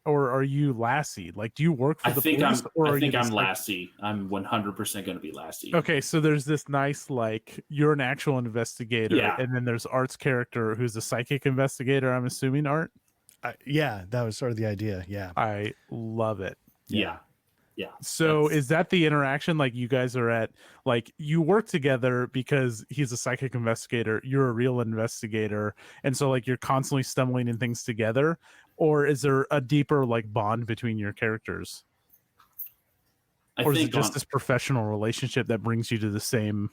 Or are you Lassie? Like, do you work for the police? I think I'm Lassie. I'm 100% going to be Lassie. Okay, so there's this nice, like, you're an actual investigator, and then there's Art's character who's a psychic investigator, I'm assuming, Art? Yeah, that was sort of the idea, yeah. I love it. Yeah. So is that the interaction? Like, you guys are at, like, you work together because he's a psychic investigator, you're a real investigator, and so, like, you're constantly stumbling in things together? Or is there a deeper like bond between your characters? Or is it just this professional relationship that brings you to the same?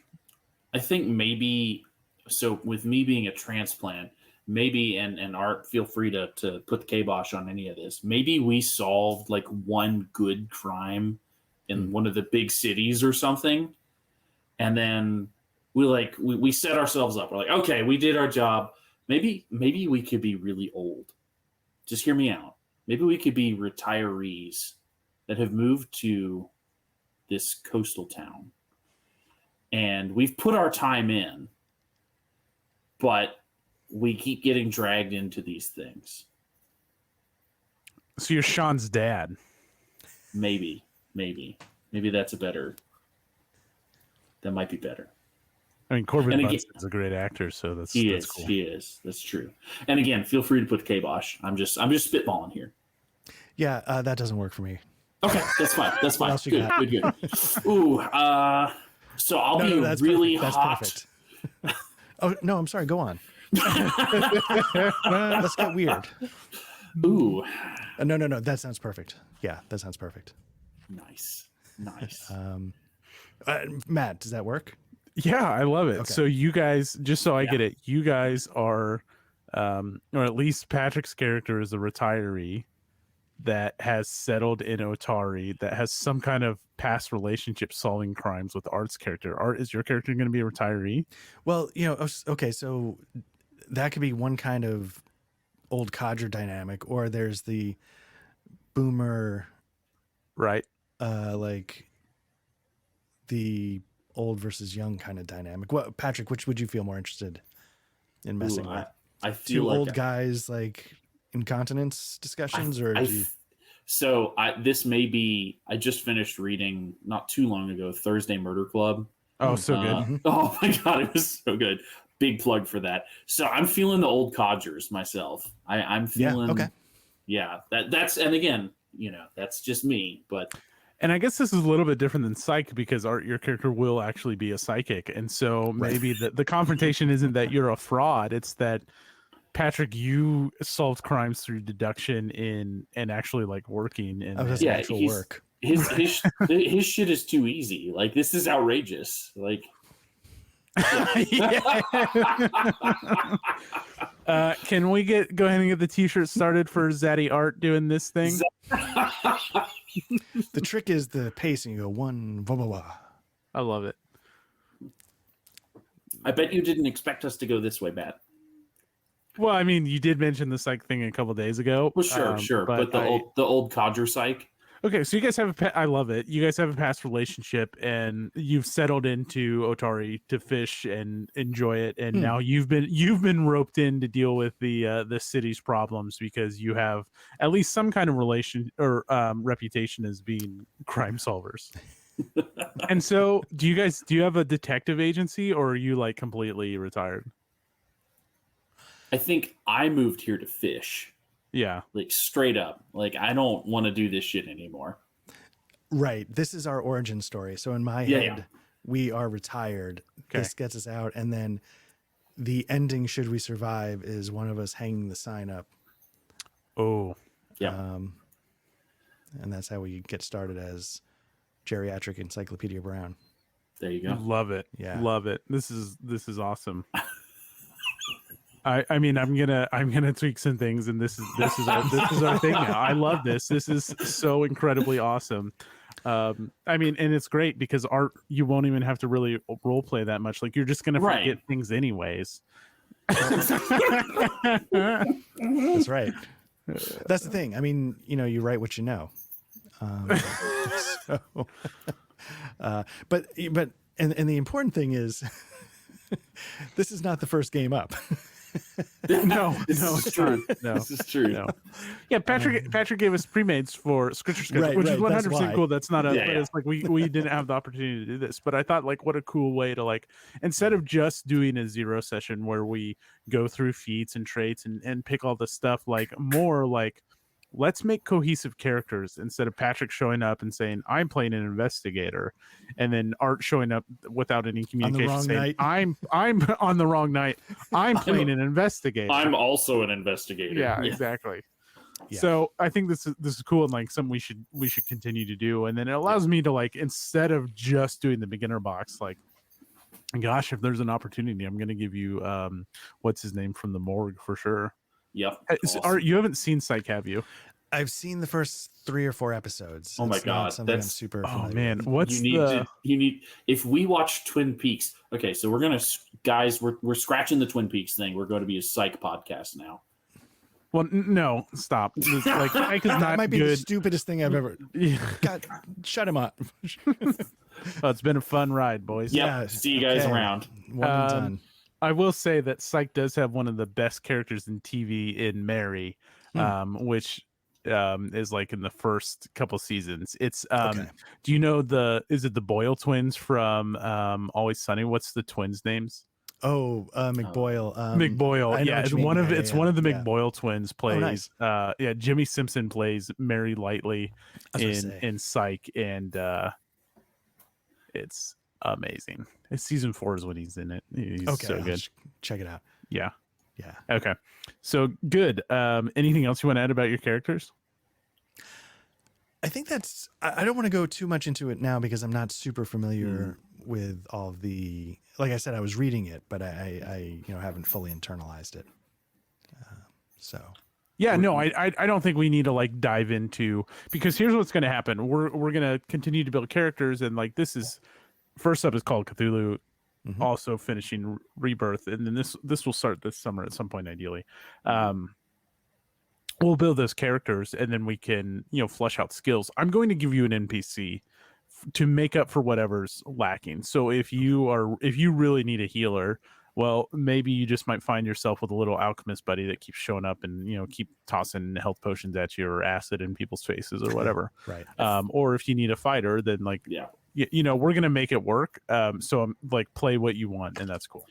I think maybe so. With me being a transplant, maybe and Art, feel free to put the kibosh on any of this. Maybe we solved like one good crime in one of the big cities or something, and then we set ourselves up. We're like, okay, we did our job. Maybe we could be really old. Just hear me out. Maybe we could be retirees that have moved to this coastal town. And we've put our time in, but we keep getting dragged into these things. So you're Sean's dad. Maybe that's that might be better. I mean, Corbin Bunson's a great actor, so that's cool. He is. That's true. And again, feel free to put the kibosh. I'm just spitballing here. Yeah, that doesn't work for me. Okay, that's fine. That's fine. Good. Ooh, so I'll be really hot. That's perfect. Oh no, I'm sorry. Go on. Let's get weird. Ooh. No. That sounds perfect. Yeah, that sounds perfect. Nice. Matt, does that work? Yeah, I love it. Okay. So you guys, just so I get it, you guys are, or at least Patrick's character is a retiree that has settled in Otari, that has some kind of past relationship solving crimes with Art's character. Art, is your character going to be a retiree? Well, okay, so that could be one kind of old codger dynamic, or there's the boomer, right? Like the old versus young kind of dynamic. What, Patrick, which would you feel more interested in messing with? I feel two like old guys like incontinence discussions, this may be. I just finished reading not too long ago Thursday Murder Club. Oh, so good! Oh my god, it was so good. Big plug for that. So I'm feeling the old codgers myself. I'm feeling. Yeah, okay. Yeah, that's and again, that's just me, but. And I guess this is a little bit different than Psych because Art, your character will actually be a psychic. And so maybe the confrontation isn't that you're a fraud. It's that, Patrick, you solved crimes through deduction and actually like working in actual work. His shit is too easy. Like, this is outrageous. Like, Can we go ahead and get the t-shirt started for Zaddy Art doing this thing? The trick is the pacing. You go one, blah, blah, blah. I love it. I bet you didn't expect us to go this way, Matt. Well, I mean, you did mention the psych thing a couple days ago. Well, sure, but the old codger psych. Okay, so you guys have I love it. You guys have a past relationship, and you've settled into Otari to fish and enjoy it, and now you've been roped in to deal with the city's problems because you have at least some kind of relation or reputation as being crime solvers. And so, do you have a detective agency, or are you like completely retired? I think I moved here to fish. Yeah. Like straight up. Like I don't want to do this shit anymore. Right. This is our origin story. So in my head, we are retired. Okay. This gets us out. And then the ending, should we survive, is one of us hanging the sign up. Oh. Yeah. And that's how we get started as Geriatric Encyclopedia Brown. There you go. Love it. Yeah. Love it. This is awesome. I mean, I'm gonna tweak some things, and this is our thing now. I love this. This is so incredibly awesome. I mean, and it's great because art, you won't even have to really role play that much. Like you're just gonna forget things anyways. That's right. That's the thing. I mean, you write what you know. But the important thing is, this is not the first game up. No, this is true. No, this is true. No. Yeah, Patrick gave us pre-mades for Scripture Sketch, which is 100% cool. That's not but it's like we didn't have the opportunity to do this. But I thought, like, what a cool way to, like, instead of just doing a zero session where we go through feats and traits and pick all the stuff, like more like, let's make cohesive characters instead of Patrick showing up and saying, I'm playing an investigator, and then Art showing up without any communication saying, I'm on the wrong night. I'm playing an investigator. I'm also an investigator. Yeah, exactly. Yeah. So I think this is cool and like something we should continue to do. And then it allows me to, like, instead of just doing the beginner box, like, gosh, if there's an opportunity, I'm going to give you what's his name from the morgue for sure. Yep. Awesome. Art, you haven't seen Psych, have you? I've seen the first 3 or 4 episodes. Oh my God, something I'm super familiar Oh man, with. what's you need if we watch Twin Peaks. Okay, so we're gonna guys, we're scratching the Twin Peaks thing. We're going to be a psych podcast now. Well, no, stop. It's like, Psych is not that might be good. the stupidest thing I've ever. God, shut him up. Well, it's been a fun ride, boys. Yep. Yeah, See you guys around. One and done. I will say that Psych does have one of the best characters in TV in Mary, which is like in the first couple seasons. It's do you know is it the Boyle twins from Always Sunny? What's the twins' names? Oh, McBoyle. McBoyle. Yeah, it's one of the McBoyle twins plays. Oh, nice. Jimmy Simpson plays Mary Lightly in Psych, and it's amazing. Season 4 is when he's in it. He's so good. Check it out. Yeah. Yeah. Okay. So good. Anything else you want to add about your characters? I think that's. I don't want to go too much into it now because I'm not super familiar with all of the. Like I said, I was reading it, but I haven't fully internalized it. So. Yeah, no, I don't think we need to like dive into, because here's what's going to happen. We're going to continue to build characters, and like this is first up is called Cthulhu, also finishing Rebirth, and then this will start this summer at some point ideally. We'll build those characters, and then we can flesh out skills. I'm going to give you an NPC to make up for whatever's lacking. So if you really need a healer, well, maybe you just might find yourself with a little alchemist buddy that keeps showing up and keep tossing health potions at you or acid in people's faces or whatever. Right. Or if you need a fighter, then we're gonna make it work. So I'm like, play what you want, and that's cool.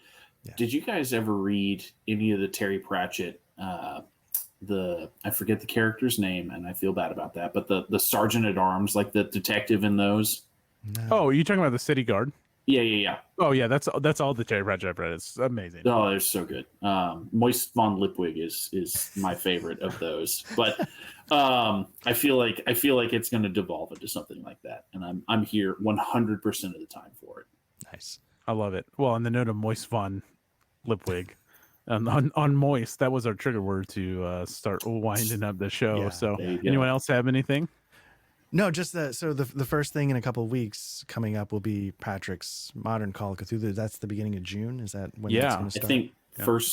Yeah. Did you guys ever read any of the Terry Pratchett? I forget the character's name, and I feel bad about that. But the Sergeant at Arms, like the detective in those. No. Oh, are you talking about the City Guard? Yeah. Oh yeah, that's all the Terry Pratchett I've read. It's amazing. Oh, they're so good. Moist von Lipwig is my favorite of those. But I feel like it's going to devolve into something like that, and I'm here 100% of the time for it. Nice. I love it. Well, on the note of Moist Von Lipwig, on Moist, that was our trigger word to start winding up the show. Yeah, So, There you go. anyone else have anything? No, just that. So the first thing in a couple of weeks coming up will be Patrick's Modern Call of Cthulhu. That's the beginning of June. Is that when Yeah, it's going I to start? think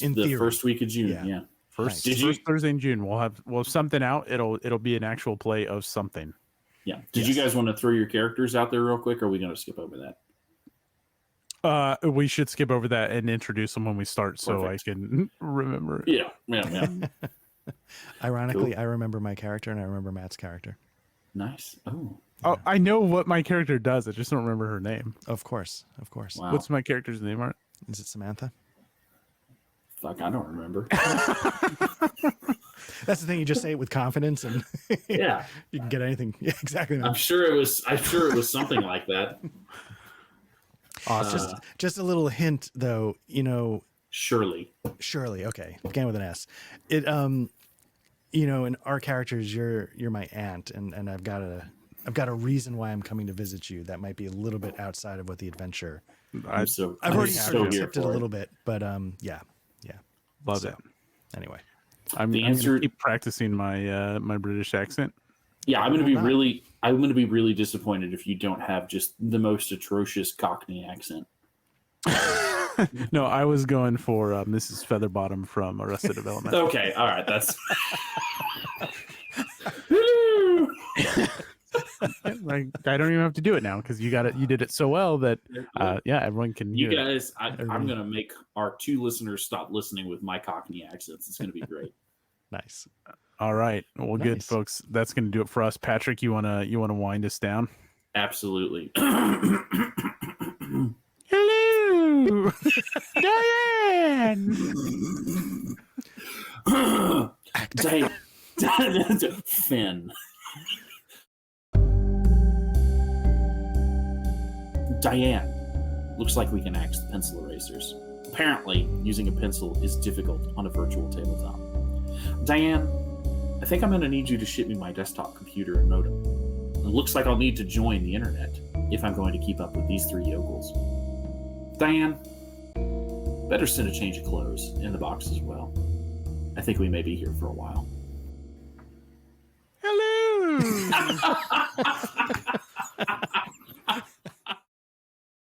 In theory. first week of June. Yeah. Yeah. First, Did first you- Thursday in June, we'll have something out. It'll be an actual play of something. Yeah. Did you guys want to throw your characters out there real quick, or are we going to skip over that? We should skip over that and introduce them when we start, so Perfect. I can remember. Yeah. Ironically, Cool. I remember my character and I remember Matt's character. Nice. Oh, Oh, I know what my character does. I just don't remember her name. Of course. wow. What's my character's name, Art? Is it Samantha? Fuck, I don't remember. That's the thing. You just say it with confidence, and Yeah. you can get anything. Yeah, exactly. I'm sure it was something like that. Awesome. Just a little hint, though. Surely. Shirley. Okay, began with an S. It in our characters, you're my aunt, and I've got a reason why I'm coming to visit you. That might be a little bit outside of what the adventure. I've I've already so sort of here tipped it a for little bit, but yeah. Love So, it. Anyway, I'm The gonna answer- keep practicing my my British accent. Yeah, I'm going to Well, be really disappointed if you don't have just the most atrocious Cockney accent. No, I was going for Mrs. Featherbottom from Arrested Development. Okay, all right, that's. Like, I don't even have to do it now because you got it. You did it so well that everyone can You hear it. guys, I'm going to make our 2 listeners stop listening with my Cockney accents. It's going to be great. nice. All right, well, good Nice. folks. That's going to do it for us. Patrick, you wanna wind us down? Absolutely. Hello, Diane. Finn. Diane. Looks like we can axe the pencil erasers. Apparently, using a pencil is difficult on a virtual tabletop. Diane, I think I'm going to need you to ship me my desktop computer and modem. It looks like I'll need to join the internet if I'm going to keep up with these 3 yokels. Diane, better send a change of clothes in the box as well. I think we may be here for a while. Hello.